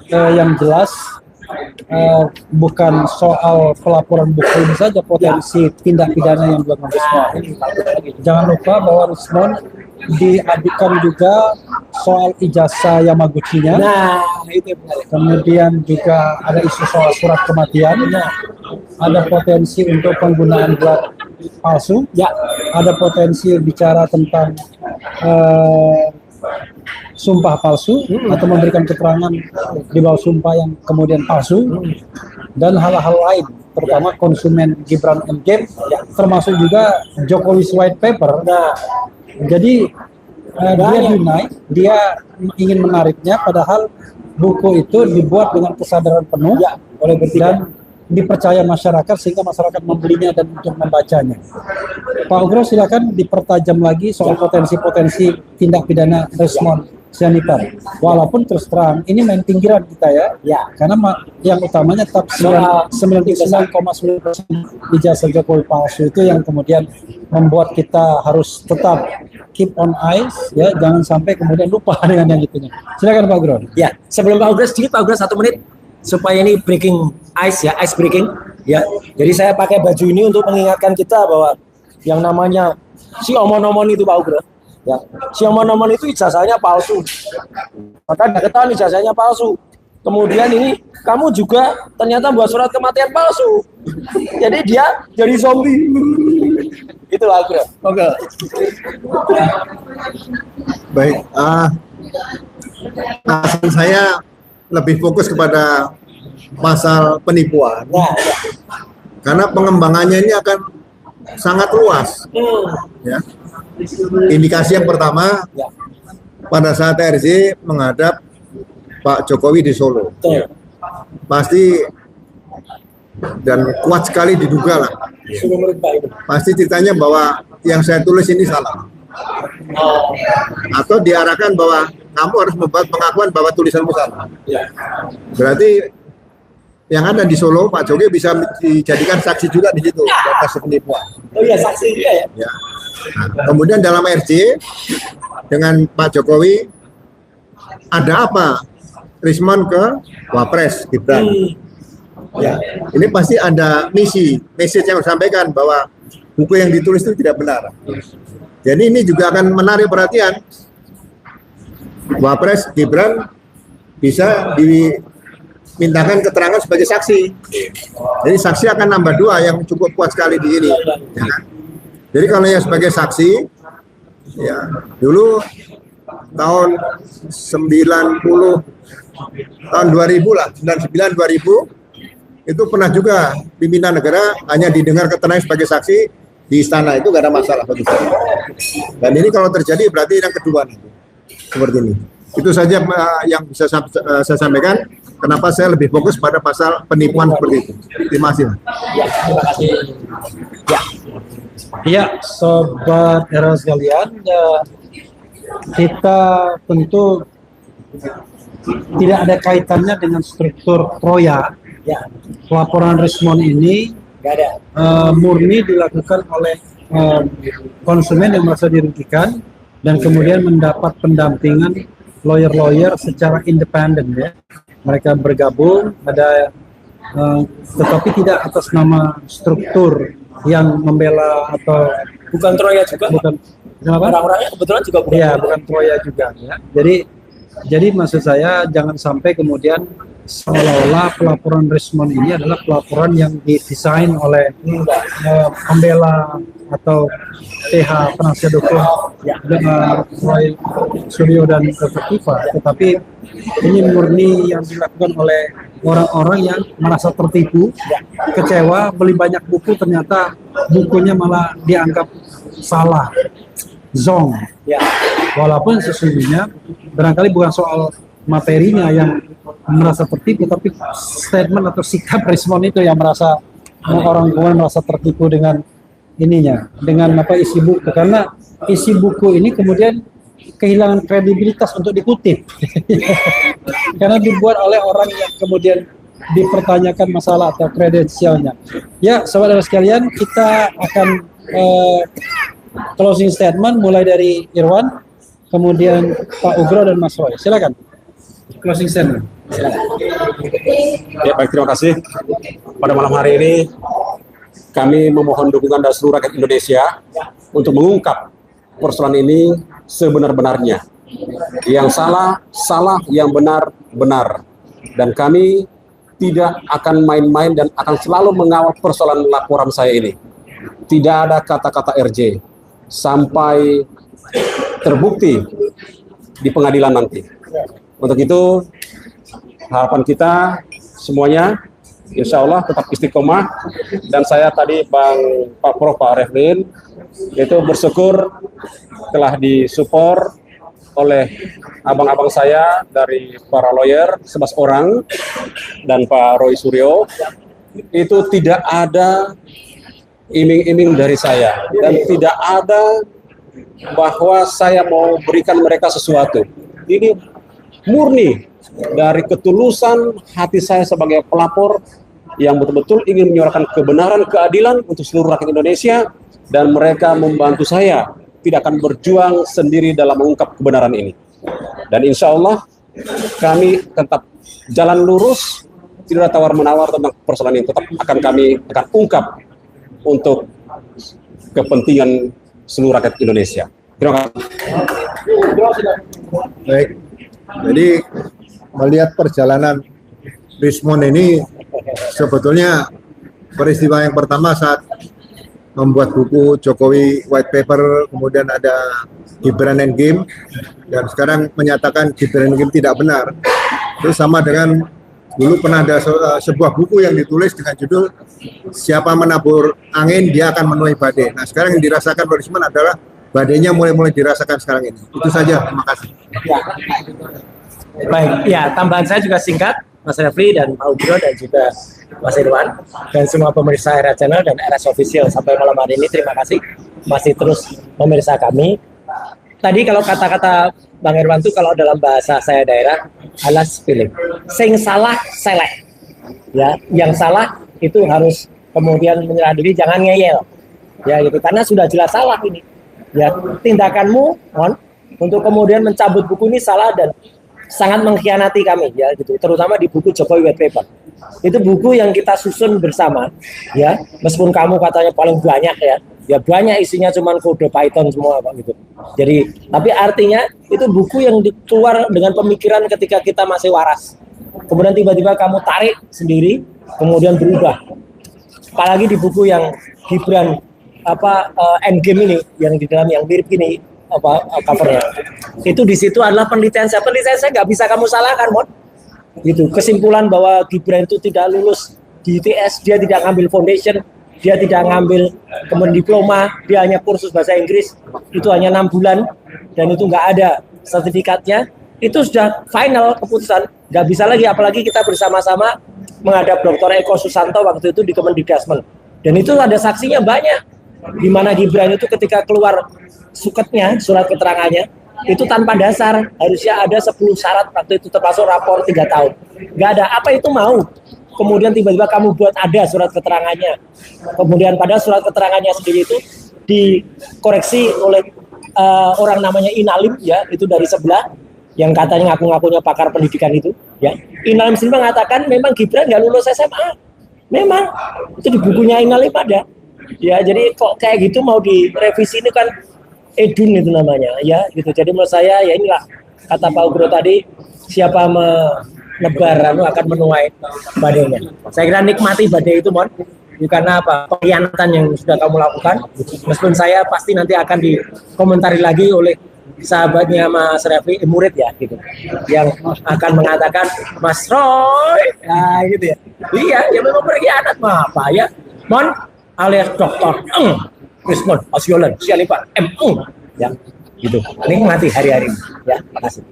yang jelas bukan soal pelaporan buku ini saja, potensi tindak pidana yang dilakukan Rismon. Jangan lupa bahwa Rismon diadukan juga soal ijazah Yamaguchi-nya. Nah, itu benar. Kemudian juga ada isu soal surat kematian. Ada potensi untuk penggunaan gelar palsu. Ya, ada potensi bicara tentang sumpah palsu atau memberikan keterangan di bawah sumpah yang kemudian palsu. dan hal-hal lain, terutama konsumen Gibran Endgame, termasuk juga Jokowi's White Paper. Nah, Jadi dia deny, dia ingin menariknya, padahal buku itu dibuat dengan kesadaran penuh oleh bertiga dan dipercaya masyarakat sehingga masyarakat membelinya dan untuk membacanya. Pak Ugro, silakan dipertajam lagi soal potensi-potensi tindak pidana Resmond Sianipar. Walaupun terus terang ini main pinggiran kita ya, karena yang utamanya tetap 99,9% ijazah Jokowi palsu itu yang kemudian membuat kita harus tetap keep on ice, ya, jangan sampai kemudian lupa dengan yang itunya. Silakan Pak Ugro. ya, sebelum Pak Ugro sedikit, Pak Ugro 1 menit supaya ini breaking ice ya, ice breaking ya. Jadi saya pakai baju ini untuk mengingatkan kita bahwa yang namanya si omon-omon itu Pak Ugro ya, si omon-omon itu ijazahnya palsu, maka nggak ketahuan ijazahnya palsu. Kemudian ini kamu juga ternyata buat surat kematian palsu, jadi dia jadi zombie. Itu Pak Ugro. Oke. Baik, alasan saya lebih fokus kepada pasal penipuan, karena pengembangannya ini akan sangat luas. Ya. Indikasi yang pertama, pada saat RJ menghadap Pak Jokowi di Solo, pasti dan kuat sekali diduga lah. Pasti ceritanya bahwa yang saya tulis ini salah, atau diarahkan bahwa kamu harus membuat pengakuan bahwa tulisanmu salah. Berarti yang ada di Solo, Pak Jokowi bisa dijadikan saksi juga di situ, atas penipuan. Oh iya, saksi dia ya. Ya. Nah, kemudian dalam RJ dengan Pak Jokowi ada apa? Rismond ke Wapres Gibran. Ya, ini pasti ada message yang disampaikan bahwa buku yang ditulis itu tidak benar. Jadi ini juga akan menarik perhatian. Wapres Gibran bisa dimintakan keterangan sebagai saksi. Jadi saksi akan nambah 2 yang cukup kuat sekali di sini. Ya kan? Jadi kalau yang sebagai saksi, ya dulu tahun 2000 lah, 99-2000 itu pernah juga pimpinan negara hanya didengar keterangan sebagai saksi di istana, itu gak ada masalah bagi saya. Dan ini kalau terjadi berarti yang kedua itu seperti ini. Itu saja yang bisa saya sampaikan. Kenapa saya lebih fokus pada pasal penipuan seperti itu. Terima kasih. Ya, terima kasih. Ya. Ya, sobat era sekalian, ya, kita tentu tidak ada kaitannya dengan struktur Troya. Ya, Laporan Resmond ini nggak ada. murni dilakukan oleh konsumen yang merasa dirugikan dan kemudian mendapat pendampingan lawyer-lawyer secara independen, ya. Mereka bergabung, ada tetapi tidak atas nama struktur yang membela atau Bukan Troya juga. bukan kenapa? Orang-orangnya kebetulan juga bukan. Iya, bukan Troya juga, ya. Jadi maksud saya jangan sampai kemudian seolah-olah pelaporan Resmond ini adalah pelaporan yang didesain oleh pembela atau PH penasihat hukum Roy Suryo dan Vertiva, tetapi ini murni yang dilakukan oleh orang-orang yang merasa tertipu, kecewa, beli banyak buku, ternyata bukunya malah dianggap salah, zong. Walaupun sesungguhnya barangkali bukan soal materinya yang merasa tertipu, tapi statement atau sikap Resmond itu yang merasa orang merasa tertipu dengan ininya, dengan isi buku, karena isi buku ini kemudian kehilangan kredibilitas untuk dikutip karena dibuat oleh orang yang kemudian dipertanyakan masalah atau kredensialnya. Ya, saudara sekalian, kita akan closing statement mulai dari Irwan, kemudian Pak Ugro dan Mas Roy. Silakan. Closing statement. Silakan. Ya, baik, terima kasih. Pada malam hari ini kami memohon dukungan dari seluruh rakyat Indonesia untuk mengungkap persoalan ini sebenar-benarnya. Yang salah, salah, yang benar, benar. Dan kami tidak akan main-main dan akan selalu mengawal persoalan laporan saya ini. Tidak ada kata-kata RJ sampai terbukti di pengadilan nanti. Untuk itu, harapan kita semuanya insya Allah tetap istiqomah. Dan saya tadi Pak Prof, Pak Reflin, itu bersyukur telah disupport oleh abang-abang saya dari para lawyer 11 orang dan Pak Roy Suryo. Itu tidak ada iming-iming dari saya dan tidak ada bahwa saya mau berikan mereka sesuatu. Ini murni dari ketulusan hati saya sebagai pelapor yang betul-betul ingin menyuarakan kebenaran, keadilan untuk seluruh rakyat Indonesia, dan mereka membantu saya tidak akan berjuang sendiri dalam mengungkap kebenaran ini. Dan insya Allah kami tetap jalan lurus, tidak ada tawar-menawar tentang persoalan ini, tetap kami akan ungkap untuk kepentingan seluruh rakyat Indonesia. Terima kasih. Baik, jadi melihat perjalanan Rismond ini sebetulnya peristiwa yang pertama saat membuat buku Jokowi White Paper, kemudian ada Gibran and Game, dan sekarang menyatakan Gibran and Game tidak benar. Itu sama dengan dulu pernah ada sebuah buku yang ditulis dengan judul Siapa Menabur Angin Dia Akan Menuai Badai. Nah sekarang yang dirasakan oleh Rismond adalah badainya mulai dirasakan sekarang ini. Itu saja, terima kasih. Ya. Baik, ya tambahan saya juga singkat, Mas Refli dan Pak Ugro dan juga Mas Irwan dan semua pemirsa RS Channel dan RS Official sampai malam hari ini, terima kasih masih terus pemirsa kami. Tadi kalau kata-kata Bang Irwan itu kalau dalam bahasa saya daerah alas pilih, sing salah selek, ya yang salah itu harus kemudian menyerah diri, jangan ngeyel, ya gitu, karena sudah jelas salah ini, ya tindakanmu untuk kemudian mencabut buku ini salah dan sangat mengkhianati kami, ya gitu, terutama di buku Jokowi White Paper. Itu buku yang kita susun bersama, ya meskipun kamu katanya paling banyak, ya banyak isinya cuman kode Python semua Pak gitu. Jadi tapi artinya itu buku yang keluar dengan pemikiran ketika kita masih waras. Kemudian tiba-tiba kamu tarik sendiri, kemudian berubah. Apalagi di buku yang Gibran Endgame ini, yang di dalam yang mirip ini covernya. Itu di situ adalah penelitian saya nggak bisa kamu salahkan, Mon. Gitu. Kesimpulan bahwa Gibran itu tidak lulus di ITS, dia tidak ngambil foundation, dia tidak ngambil kemudian diploma, dia hanya kursus bahasa Inggris, itu hanya 6 bulan dan itu nggak ada sertifikatnya, itu sudah final keputusan, nggak bisa lagi, apalagi kita bersama-sama menghadap Dr. Eko Susanto waktu itu di Kemendikbudristek, dan itu ada saksinya banyak, di mana Gibran itu ketika keluar suketnya, surat keterangannya, itu tanpa dasar, harusnya ada 10 syarat waktu itu termasuk rapor 3 tahun, nggak ada, apa itu mau? Kemudian tiba-tiba kamu buat ada surat keterangannya, kemudian pada surat keterangannya sendiri itu dikoreksi oleh orang namanya Inalim, ya itu dari sebelah, yang katanya ngaku-ngakunya pakar pendidikan itu, ya Inalim sendiri mengatakan memang Gibran nggak lulus SMA, memang itu di bukunya Inalim ada, ya jadi kok kayak gitu mau direvisi, ini kan edun itu namanya, ya gitu. Jadi menurut saya ya inilah kata Pak Ugro tadi, siapa menebar akan menuai badainya. Saya kira nikmati badai itu, Mon, karena apa, pengkhianatan yang sudah kamu lakukan. Meskipun saya pasti nanti akan dikomentari lagi oleh sahabatnya Mas Refli, murid ya gitu, yang akan mengatakan Mas Roy, ya gitu ya. Iya, ya memang pengkhianat mah apa ya, Mon alias Dokter Rismond Osyolan Sialipar ya gitu. Nikmati hari-hari ya. Makasih.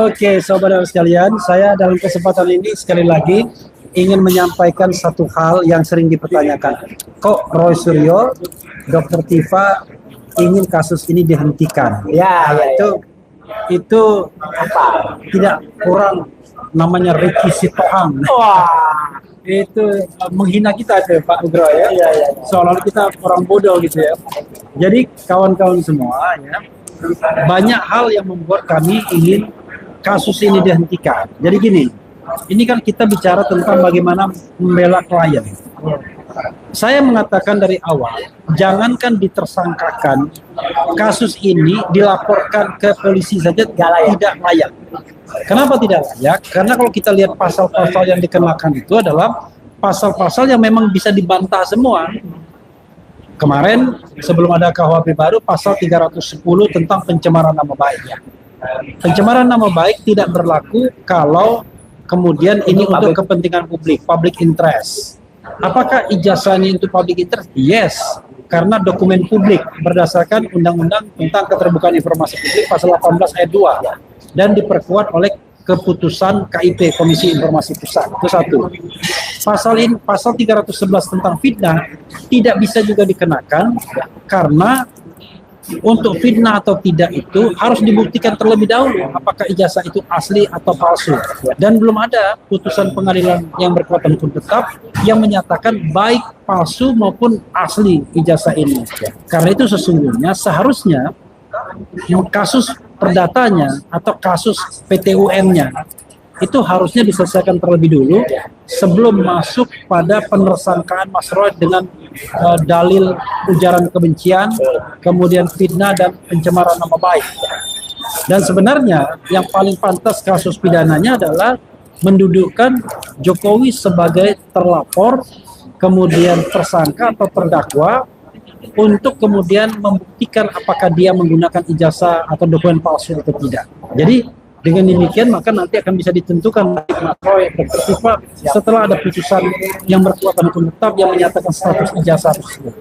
Oke, saudara sekalian, saya dalam kesempatan ini sekali lagi ingin menyampaikan satu hal yang sering dipertanyakan. Kok Roy Suryo, Dr. Tifa ingin kasus ini dihentikan? Ya, itu apa? Tidak kurang namanya rekisitoan. Wah, itu menghina kita tuh Pak Ugro ya. Seolah kita orang bodoh gitu ya. Jadi kawan-kawan semua ya, banyak hal yang membuat kami ingin kasus ini dihentikan. Jadi gini, ini kan kita bicara tentang bagaimana membela klien. Saya mengatakan dari awal, jangankan ditersangkakan, kasus ini dilaporkan ke polisi saja tidak layak. Kenapa tidak layak? Karena kalau kita lihat pasal-pasal yang dikenakan itu adalah pasal-pasal yang memang bisa dibantah semua. Kemarin sebelum ada KUHP baru, pasal 310 tentang pencemaran nama baik. Pencemaran nama baik tidak berlaku kalau kemudian ini untuk kepentingan public interest. Apakah ijazah ini untuk public interest? Yes, karena dokumen publik berdasarkan Undang-Undang tentang Keterbukaan Informasi Publik pasal 18 ayat 2 dan diperkuat oleh keputusan KIP Komisi Informasi Pusat. Itu satu. Pasal 311 tentang fitnah tidak bisa juga dikenakan karena untuk fitnah atau tidak itu harus dibuktikan terlebih dahulu apakah ijazah itu asli atau palsu, dan belum ada putusan pengadilan yang berkekuatan hukum tetap yang menyatakan baik palsu maupun asli ijazah ini. Karena itu sesungguhnya seharusnya kasus perdatanya atau kasus PTUM-nya itu harusnya diselesaikan terlebih dulu sebelum masuk pada penersangkaan Mas Roy dengan dalil ujaran kebencian, kemudian fitnah dan pencemaran nama baik. Dan sebenarnya yang paling pantas kasus pidananya adalah mendudukkan Jokowi sebagai terlapor, kemudian tersangka atau terdakwa, untuk kemudian membuktikan apakah dia menggunakan ijazah atau dokumen palsu atau tidak. Jadi dengan demikian maka nanti akan bisa ditentukan Mas Roy bersifat setelah ada putusan yang berkekuatan hukum tetap yang menyatakan status ijazah tersebut.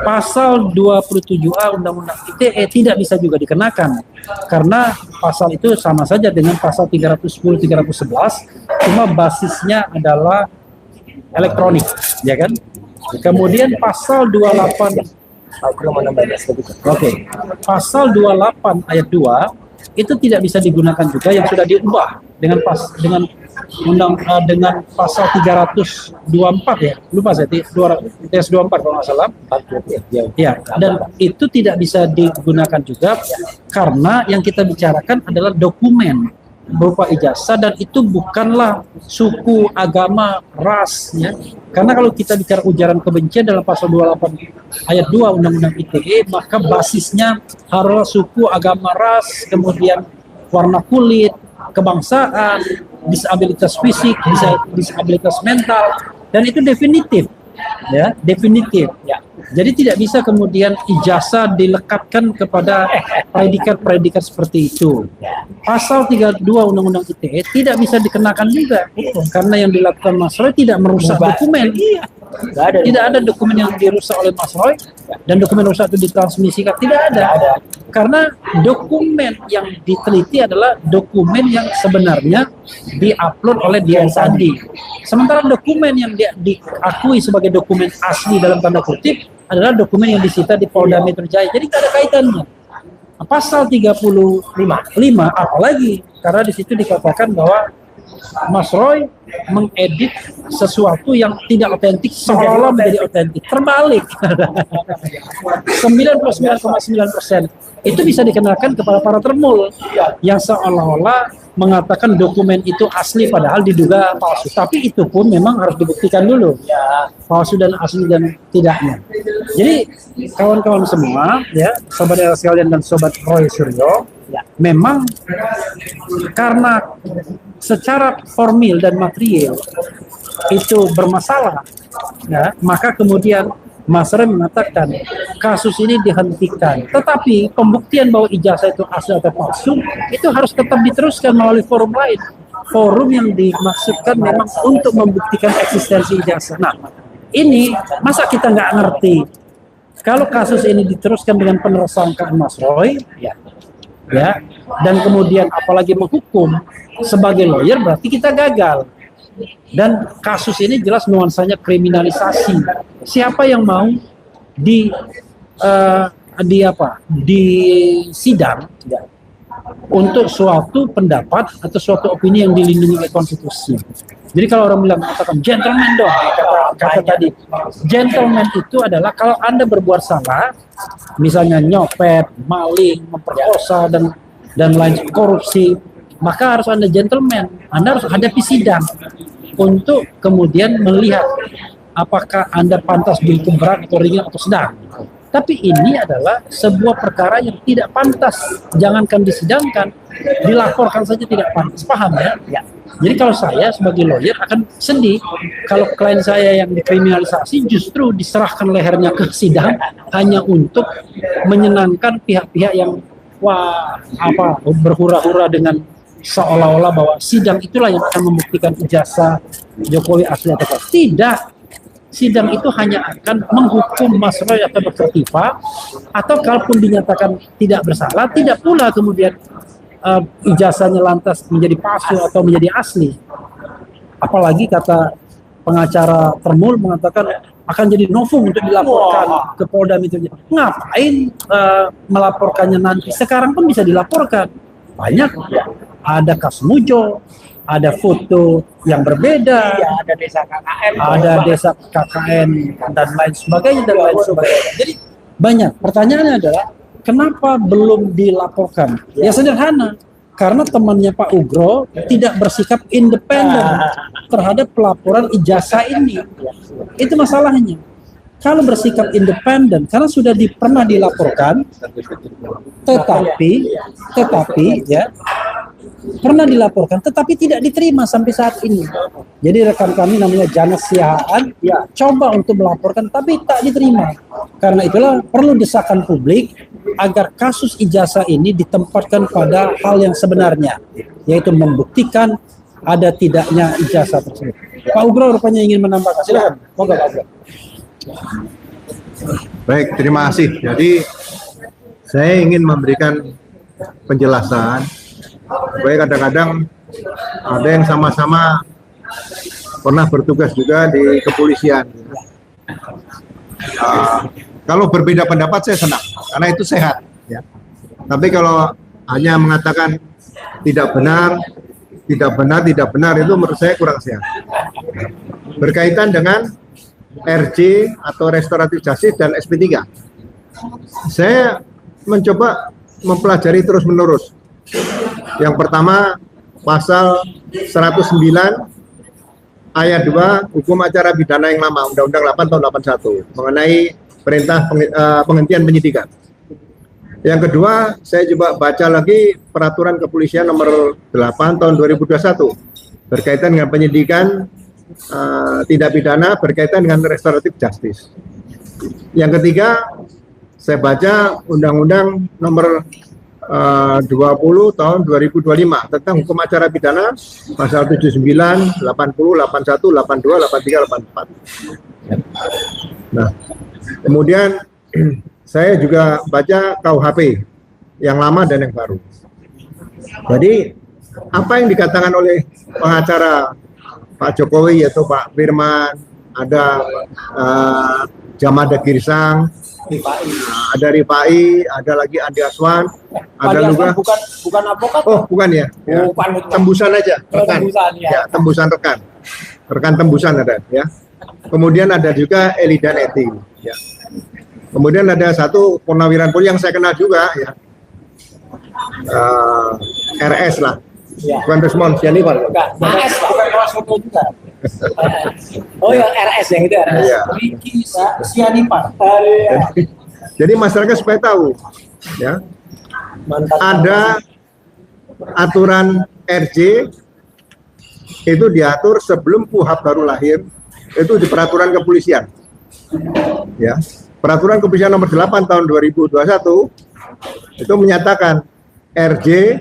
Pasal 27A Undang-Undang ITE tidak bisa juga dikenakan karena pasal itu sama saja dengan pasal 310 311, cuma basisnya adalah elektronik, ya kan? Kemudian pasal 28 pasal 28 ayat 2 itu tidak bisa digunakan juga yang sudah diubah dengan dengan pasal 324 ya, lupa saya 224 kalau nggak salah ya, dan itu tidak bisa digunakan juga karena yang kita bicarakan adalah dokumen berupa ijazah dan itu bukanlah suku, agama, ras ya. Karena kalau kita bicara ujaran kebencian dalam pasal 28 ayat 2 Undang-Undang ITE, maka basisnya harus suku, agama, ras, kemudian warna kulit, kebangsaan, disabilitas fisik, disabilitas mental, dan itu definitif ya, definitif ya. Jadi tidak bisa kemudian ijazah dilekatkan kepada predikat-predikat seperti itu. Pasal 32 Undang-Undang ITE tidak bisa dikenakan juga karena yang dilakukan Mas Roy tidak merusak dokumen. Tidak ada dokumen yang dirusak oleh Mas Roy dan dokumen rusak itu ditransmisikan, tidak ada. Karena dokumen yang diteliti adalah dokumen yang sebenarnya diupload oleh Dian Sandi. Sementara dokumen yang diakui sebagai dokumen asli dalam tanda kutip adalah dokumen yang disita di Polda Metro Jaya. Jadi tidak ada kaitannya. Pasal 35 apalagi karena di situ dikatakan bahwa Mas Roy mengedit sesuatu yang tidak otentik seolah menjadi otentik. Terbalik. 99,9% itu bisa dikenakan kepada para termul yang seolah-olah mengatakan dokumen itu asli padahal diduga palsu. Tapi itu pun memang harus dibuktikan dulu palsu dan asli dan tidaknya. Jadi kawan-kawan semua ya, sobat sekalian dan sobat Roy Suryo, memang karena secara formil dan material itu bermasalah ya, maka kemudian Mas Roy mengatakan kasus ini dihentikan, tetapi pembuktian bahwa ijazah itu asli atau palsu itu harus tetap diteruskan melalui forum lain, forum yang dimaksudkan memang untuk membuktikan eksistensi ijazah. Nah ini masa kita nggak ngerti kalau kasus ini diteruskan dengan penersangkaan Mas Roy ya, dan kemudian apalagi menghukum sebagai lawyer berarti kita gagal. Dan kasus ini jelas nuansanya kriminalisasi. Siapa yang mau di sidang untuk suatu pendapat atau suatu opini yang dilindungi oleh konstitusi. Jadi kalau orang bilang mengatakan gentleman dong, kata tadi gentleman itu adalah kalau Anda berbuat salah, misalnya nyopet, maling, memperkosa dan lain korupsi, maka harus Anda gentleman. Anda harus hadapi sidang untuk kemudian melihat apakah Anda pantas dihukum berat atau ringan atau sedang. Tapi ini adalah sebuah perkara yang tidak pantas. Jangankan disidangkan, dilaporkan saja tidak pantas. Paham ya? Jadi kalau saya sebagai lawyer akan sedih kalau klien saya yang dikriminalisasi justru diserahkan lehernya ke sidang hanya untuk menyenangkan pihak-pihak yang berhura-hura dengan seolah-olah bahwa sidang itulah yang akan membuktikan ijazah Jokowi asli atau tidak. Tidak. Sidang itu hanya akan menghukum Mas Roy atau Dr. Tifa, atau kalaupun dinyatakan tidak bersalah, tidak pula kemudian ijazahnya lantas menjadi palsu atau menjadi asli. Apalagi kata pengacara Termul mengatakan akan jadi novum untuk dilaporkan ke Polda Metro Jaya. Ngapain melaporkannya nanti? Sekarang pun bisa dilaporkan. Banyak, ada Kasmujo, ada foto yang berbeda, ada desa KKN, ada desa KKN dan lain sebagainya dan lain sebagainya. Jadi banyak. Pertanyaannya adalah kenapa belum dilaporkan? Ya sederhana, karena temannya Pak Ugro tidak bersikap independen terhadap pelaporan ijazah ini. Itu masalahnya. Kalau bersikap independen, karena sudah pernah dilaporkan, tetapi ya pernah dilaporkan, tetapi tidak diterima sampai saat ini. Jadi rekan kami namanya Janas Siahaan, ya coba untuk melaporkan, tapi tak diterima. Karena itulah perlu desakan publik agar kasus ijazah ini ditempatkan pada hal yang sebenarnya, yaitu membuktikan ada tidaknya ijazah tersebut. Pak Ugro rupanya ingin menambahkan, silakan. Moga Pak Ugro. Baik, terima kasih. Jadi saya ingin memberikan penjelasan supaya kadang-kadang ada yang sama-sama pernah bertugas juga di kepolisian. Kalau berbeda pendapat saya senang, karena itu sehat. Ya. Tapi kalau hanya mengatakan tidak benar itu menurut saya kurang sehat. Berkaitan dengan RJ atau restoratif justice dan SP3. Saya mencoba mempelajari terus-menerus. Yang pertama, pasal 109 ayat 2 Hukum Acara Pidana yang lama, Undang-Undang 8 tahun 81 mengenai perintah penghentian penyidikan. Yang kedua, saya coba baca lagi Peraturan Kepolisian nomor 8 tahun 2021 berkaitan dengan penyidikan tindak pidana berkaitan dengan restoratif justice. Yang ketiga, saya baca Undang-Undang nomor 20 tahun 2025 tentang hukum acara pidana pasal 79, 80, 81, 82, 83, 84. Nah, kemudian saya juga baca KUHP yang lama dan yang baru. Jadi apa yang dikatakan oleh pengacara Pak Jokowi yaitu Pak Firman, ada Jamada Girsang, ada Rifai, ada lagi Andi Aswan, ada juga bukan advokat. Oh, bukan ya. Ya. Tembusan aja, rekan. Tembusan, ya. Ya, tembusan rekan. Rekan tembusan ada ya. Kemudian ada juga Eli dan Eti ya. Kemudian ada satu purnawiran Polri yang saya kenal juga ya. RS lah. Ya. Bukan respon Sianipar. Bukan RS Pak. Bukan kelas foto juga. Oh yang RS yang itu RS. Iya. Ricky Sianipar. Jadi masyarakat supaya tahu ya. Mantap. Ada aturan RJ itu diatur sebelum KUHP baru lahir, itu di peraturan kepolisian. Ya. Peraturan Kepolisian nomor 8 tahun 2021 itu menyatakan RJ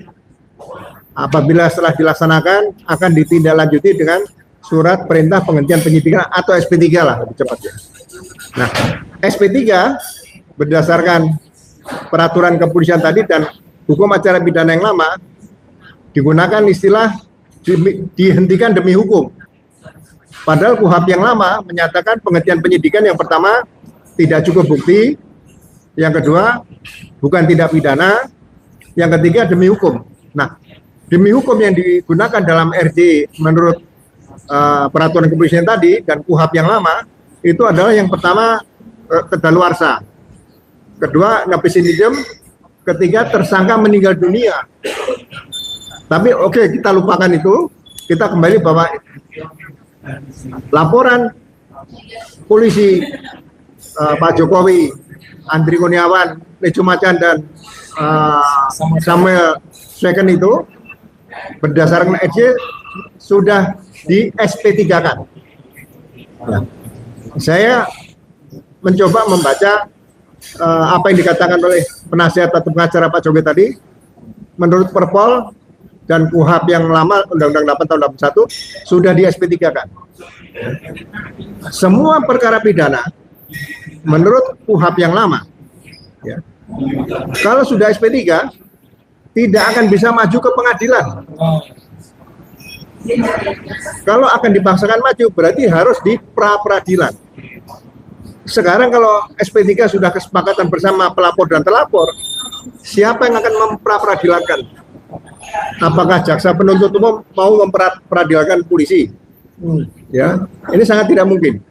apabila setelah dilaksanakan akan ditindaklanjuti dengan surat perintah penghentian penyidikan atau SP3 lah lebih cepatnya. Nah, SP3 berdasarkan peraturan kepolisian tadi dan hukum acara pidana yang lama digunakan istilah dihentikan demi hukum. Padahal KUHP yang lama menyatakan penghentian penyidikan yang pertama tidak cukup bukti, yang kedua bukan tindak pidana, yang ketiga demi hukum. Nah, demi hukum yang digunakan dalam RJ menurut peraturan kepolisian tadi dan KUHP yang lama itu adalah yang pertama kedaluarsa, kedua nebis in idem, ketiga tersangka meninggal dunia. Tapi oke, kita lupakan itu, kita kembali bahwa laporan polisi Pak Jokowi, Andri Kurniawan, Nejo Macan dan Samuel Second itu berdasarkan RJ sudah di SP3-kan. Ya. Saya mencoba membaca apa yang dikatakan oleh penasihat atau pengacara Pak Jokowi tadi. Menurut Perpol dan KUHP yang lama Undang-Undang 8 tahun 81 sudah di SP3 kan. Semua perkara pidana menurut KUHP yang lama, ya, kalau sudah SP3 tidak akan bisa maju ke pengadilan. Kalau akan dipaksakan maju berarti harus di pra-peradilan. Sekarang kalau SP3 sudah kesepakatan bersama pelapor dan terlapor, siapa yang akan mempra-peradilankan? Apakah jaksa penuntut umum mau mempra-peradilankan polisi? Ya, ini sangat tidak mungkin.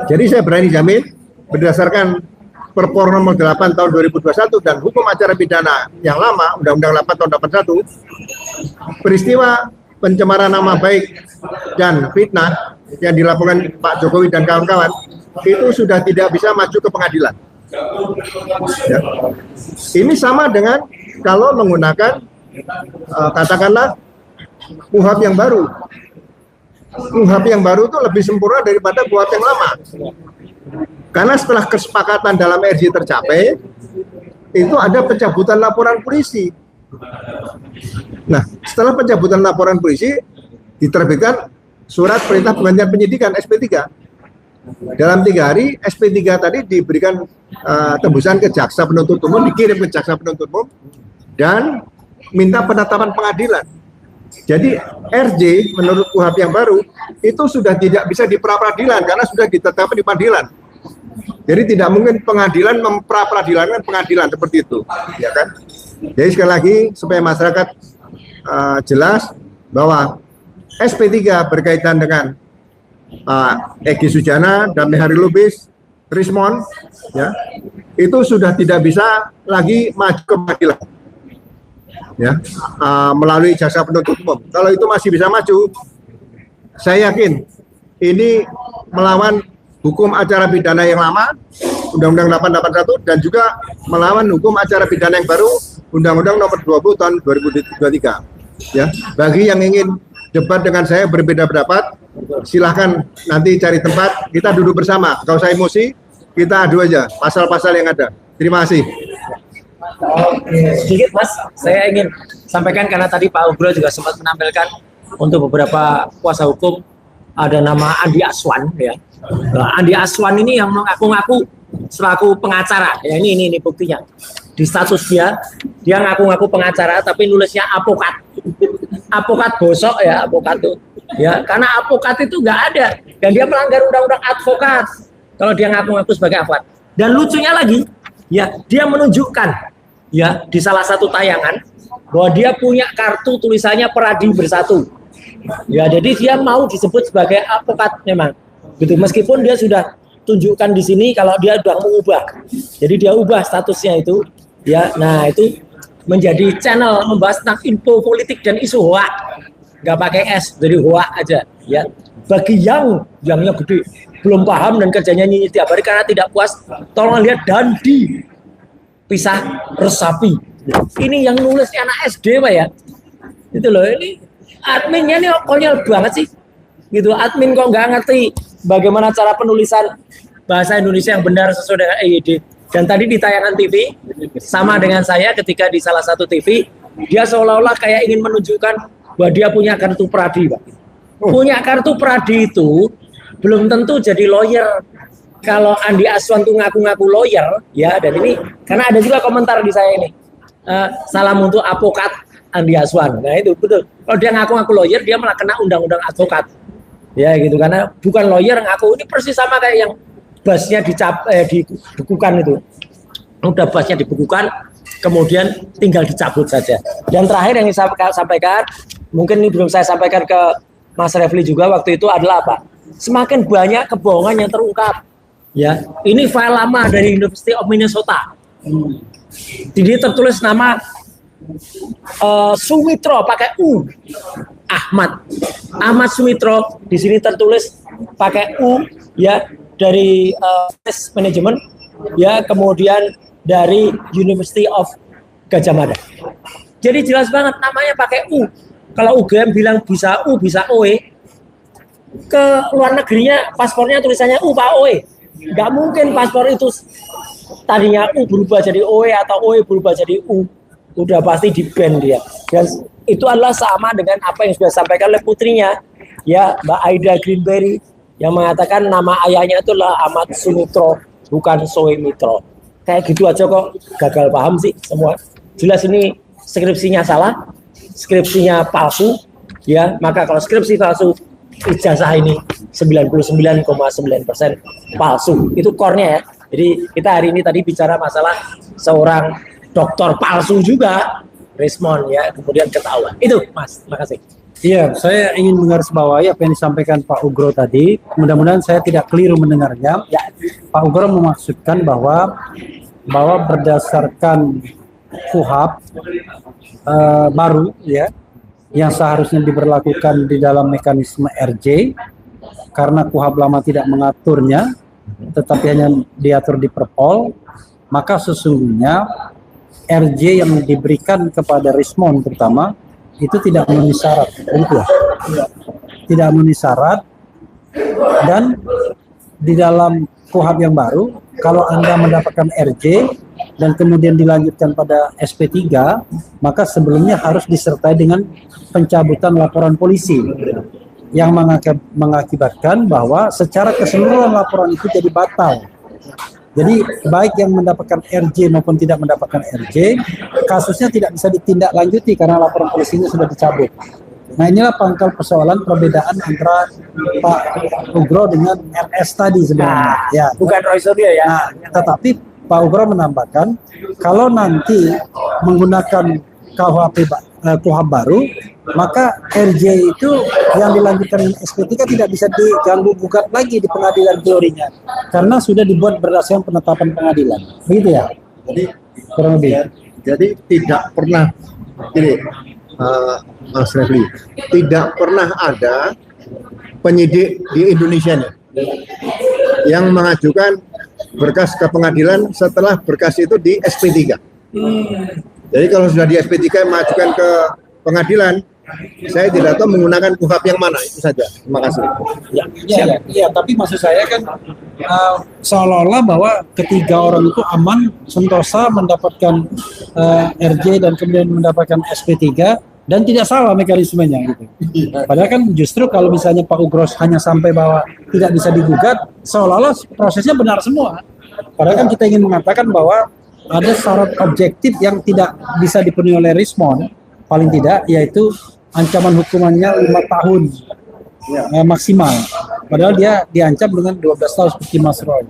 Jadi saya berani jamin berdasarkan Perpor nomor 8 tahun 2021 dan hukum acara pidana yang lama Undang-Undang 8 tahun 81, peristiwa pencemaran nama baik dan fitnah yang dilakukan Pak Jokowi dan kawan-kawan itu sudah tidak bisa maju ke pengadilan. Ya. Ini sama dengan kalau menggunakan katakanlah KUHP yang baru. KUHP yang baru itu lebih sempurna daripada KUHP yang lama. Karena setelah kesepakatan dalam RJ tercapai, itu ada pencabutan laporan polisi. Nah, setelah pencabutan laporan polisi, diterbitkan surat perintah penghentian penyidikan SP3. Dalam 3 hari, SP3 tadi diberikan tembusan ke jaksa penuntut umum, dikirim ke jaksa penuntut umum, dan minta penetapan pengadilan. Jadi RJ menurut KUHP yang baru itu sudah tidak bisa di pra-peradilan karena sudah ditetapkan di pengadilan. Jadi tidak mungkin pengadilan mempra-peradilankan pengadilan seperti itu, ya kan? Jadi sekali lagi supaya masyarakat jelas bahwa SP3 berkaitan dengan Egy Sujana dan Hari Lubis, Rismon, ya, itu sudah tidak bisa lagi maju ke pengadilan, ya, melalui jaksa penuntut umum. Kalau itu masih bisa maju, saya yakin ini melawan hukum acara pidana yang lama, Undang-Undang 881, dan juga melawan hukum acara pidana yang baru, Undang-Undang nomor 20 tahun 2023. Ya, bagi yang ingin debat dengan saya berbeda pendapat, silahkan nanti cari tempat, kita duduk bersama. Kalau saya emosi, kita adu aja pasal-pasal yang ada. Terima kasih. Sedikit Mas, saya ingin sampaikan karena tadi Pak Ugro juga sempat menampilkan untuk beberapa kuasa hukum ada nama Andi Aswan, ya. Nah, Andi Aswan ini yang mengaku-ngaku selaku pengacara, ya ini buktinya. Di status dia ngaku-ngaku pengacara tapi nulisnya apokat. Apokat bosok ya, apokat tuh. Ya, karena apokat itu nggak ada dan dia melanggar undang-undang advokat. Kalau dia ngaku-ngaku sebagai advokat. Dan lucunya lagi, ya, dia menunjukkan ya di salah satu tayangan bahwa dia punya kartu tulisannya Peradi Bersatu. Ya, jadi dia mau disebut sebagai advokat memang. Gitu. Meskipun dia sudah tunjukkan di sini kalau dia sudah mengubah. Jadi dia ubah statusnya itu. Ya, nah itu menjadi channel membahas tentang info politik dan isu hoak. Nggak pakai S, jadi hoak aja. Ya, bagi yangnya gede, belum paham dan kerjanya nyanyi tiap hari karena tidak puas, tolong lihat Dandi pisah resapi. Ini yang nulisnya anak SD Pak ya. Itu loh, ini adminnya ini konyol banget sih. Gitu, admin kok nggak ngerti bagaimana cara penulisan bahasa Indonesia yang benar sesuai dengan EYD. Dan tadi di tayangan TV sama dengan saya ketika di salah satu TV, dia seolah-olah kayak ingin menunjukkan bahwa dia punya kartu Pradi, Pak. Punya kartu Pradi itu belum tentu jadi lawyer. Kalau Andi Aswan tuh ngaku-ngaku lawyer, ya, dan ini karena ada juga komentar di saya ini. Salam untuk apokat Andi Aswan. Nah itu betul. Kalau dia ngaku-ngaku lawyer, dia malah kena undang-undang advokat. Ya gitu, karena bukan lawyer ngaku, ini persis sama kayak yang basnya dibukukan itu. Udah basnya dibukukan, kemudian tinggal dicabut saja. Dan terakhir yang saya sampaikan, mungkin ini belum saya sampaikan ke Mas Refli juga waktu itu adalah apa? Semakin banyak kebohongan yang terungkap. Ya, ini file lama dari University of Minnesota. Jadi tertulis nama Sumitro pakai U. Ahmad Sumitro, di sini tertulis pakai U, ya, dari manajemen, ya, kemudian dari University of Gajah Mada. Jadi jelas banget namanya pakai U. Kalau UGM bilang bisa U, bisa OE, ke luar negerinya paspornya tulisannya U, Pak OE. Nggak mungkin paspor itu tadinya U berubah jadi OE atau OE berubah jadi U. Udah pasti di ban dia. Dan itu adalah sama dengan apa yang sudah disampaikan oleh putrinya, ya Mbak Aida Greenberry, yang mengatakan nama ayahnya itulah Ahmad Sumitro, bukan Soemitro. Kayak gitu aja kok gagal paham sih semua. Jelas ini skripsinya salah, skripsinya palsu, ya. Maka kalau skripsi palsu, ijazah ini 99,9% palsu. Itu core-nya ya. Jadi kita hari ini tadi bicara masalah seorang dokter palsu juga, Rismond ya, kemudian ketahuan. Itu Mas, terima kasih. Iya, saya ingin menggarisbawahi apa yang disampaikan Pak Ugro tadi. Mudah-mudahan saya tidak keliru mendengarnya. Ya. Pak Ugro memaksudkan bahwa berdasarkan KUHAP baru ya, yang seharusnya diberlakukan di dalam mekanisme RJ, karena KUHAP lama tidak mengaturnya, tetapi hanya diatur di Perpol, maka sesungguhnya RJ yang diberikan kepada Rismond terutama itu tidak memenuhi syarat, tidak memenuhi syarat. Dan di dalam KUHAP yang baru, kalau Anda mendapatkan RJ dan kemudian dilanjutkan pada SP3, maka sebelumnya harus disertai dengan pencabutan laporan polisi yang mengakibatkan bahwa secara keseluruhan laporan itu jadi batal. Jadi baik yang mendapatkan RJ maupun tidak mendapatkan RJ, kasusnya tidak bisa ditindaklanjuti karena laporan polisinya sudah dicabut. Nah, inilah pangkal persoalan perbedaan antara Pak Ugro dengan RS tadi sebenarnya. Ya, Bukan Roy Suryo ya. Nah, tetapi Pak Ugro menambahkan kalau nanti menggunakan KUHP baru, maka RJ itu yang dilanjutkan dengan SP3 tidak bisa diganggu gugat lagi di pengadilan teorinya, karena sudah dibuat berdasarkan penetapan pengadilan. Begitu ya? Jadi Kurang lebih. Jadi tidak pernah ini Mas Refli, tidak pernah ada penyidik di Indonesia nih yang mengajukan berkas ke pengadilan setelah berkas itu di SP3. Jadi kalau sudah di SP3 mengajukan ke pengadilan, saya tidak tahu menggunakan KUHAP yang mana, itu saja. Terima kasih. Ya, tapi maksud saya kan seolah-olah bahwa ketiga orang itu aman, sentosa mendapatkan RJ dan kemudian mendapatkan SP3 dan tidak salah mekanismenya gitu. Padahal kan justru kalau misalnya Pak Ugros hanya sampai bahwa tidak bisa digugat, seolah-olah prosesnya benar semua. Padahal kan kita ingin mengatakan bahwa ada syarat objektif yang tidak bisa dipenuhi oleh Rismond, paling tidak, yaitu ancaman hukumannya 5 tahun maksimal. Padahal dia diancam dengan 12 tahun seperti Mas Roy.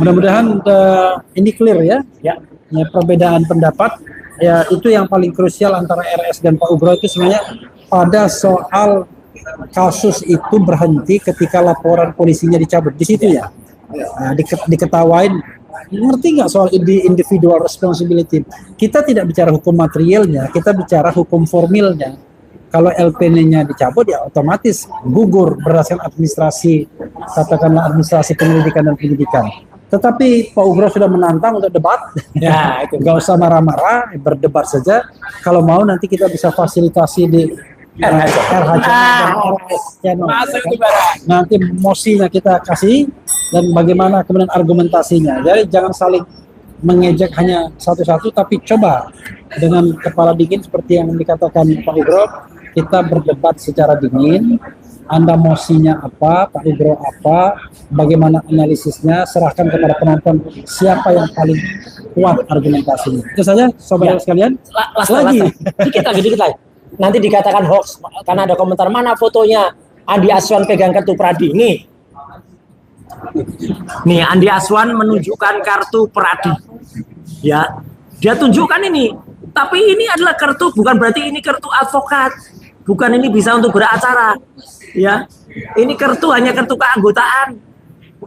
Mudah-mudahan ini clear ya. Ya, perbedaan pendapat ya itu yang paling krusial antara RS dan Pak Ugro itu sebenarnya pada soal kasus itu berhenti ketika laporan polisinya dicabut di situ ya. Nah, diketawain. Ngerti nggak soal individual responsibility? Kita tidak bicara hukum materialnya, kita bicara hukum formilnya. Kalau LPN-nya dicabut ya otomatis gugur berdasarkan administrasi, katakanlah administrasi penyelidikan dan penyidikan. Tetapi Pak Ugro sudah menantang untuk debat. Ya, itu nggak usah marah-marah, berdebat saja. Kalau mau nanti kita bisa fasilitasi di RH dan RS channel. Nanti mosinya kita kasih dan bagaimana kemudian argumentasinya. Jadi jangan saling mengejek hanya satu-satu, tapi coba dengan kepala dingin seperti yang dikatakan Pak Ugro, kita berdebat secara dingin. Anda mosinya apa, Pak Ugro apa, bagaimana analisisnya, serahkan kepada penonton siapa yang paling kuat argumentasinya. Itu saja, saudara sekalian. Lagi. Dikit lagi. Nanti dikatakan hoax karena ada komentar mana fotonya Andi Aswan pegang kartu Pradi. Nih Andi Aswan menunjukkan kartu Pradi. Ya, dia tunjukkan ini. Tapi ini adalah kartu, bukan berarti ini kartu advokat. Bukan ini bisa untuk beracara. Ya, ini kartu hanya kartu keanggotaan.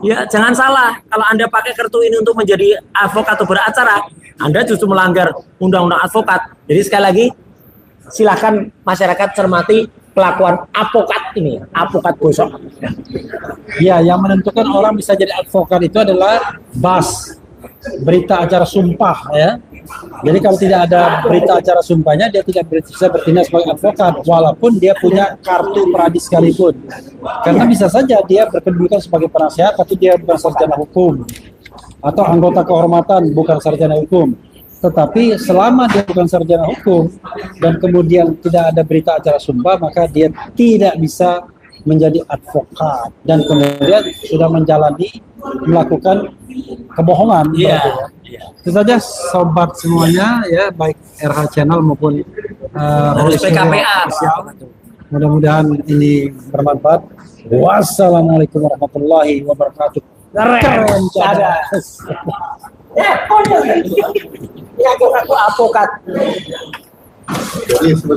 Ya, jangan salah. Kalau Anda pakai kartu ini untuk menjadi advokat atau beracara, Anda justru melanggar undang-undang advokat. Jadi sekali lagi, silakan masyarakat cermati kelakuan advokat ini, advokat gosok. Ya, yang menentukan orang bisa jadi advokat itu adalah BAS, berita acara sumpah ya. Jadi kalau tidak ada berita acara sumpahnya, dia tidak bisa bertindak sebagai advokat walaupun dia punya kartu Pradi sekalipun. Karena bisa saja dia berkedudukan sebagai penasehat tapi dia bukan sarjana hukum, atau anggota kehormatan bukan sarjana hukum. tetapi selama dia bukan sarjana hukum dan kemudian tidak ada berita acara Sumba, maka dia tidak bisa menjadi advokat dan kemudian sudah melakukan kebohongan. Iya. Berarti, ya. Itu saja sobat semuanya ya, baik RH Channel maupun Harus PKPA. Mudah-mudahan ini bermanfaat. Wassalamualaikum warahmatullahi wabarakatuh. Keren, cadas. Ya, konyol. Ya, aku advokat. Jadi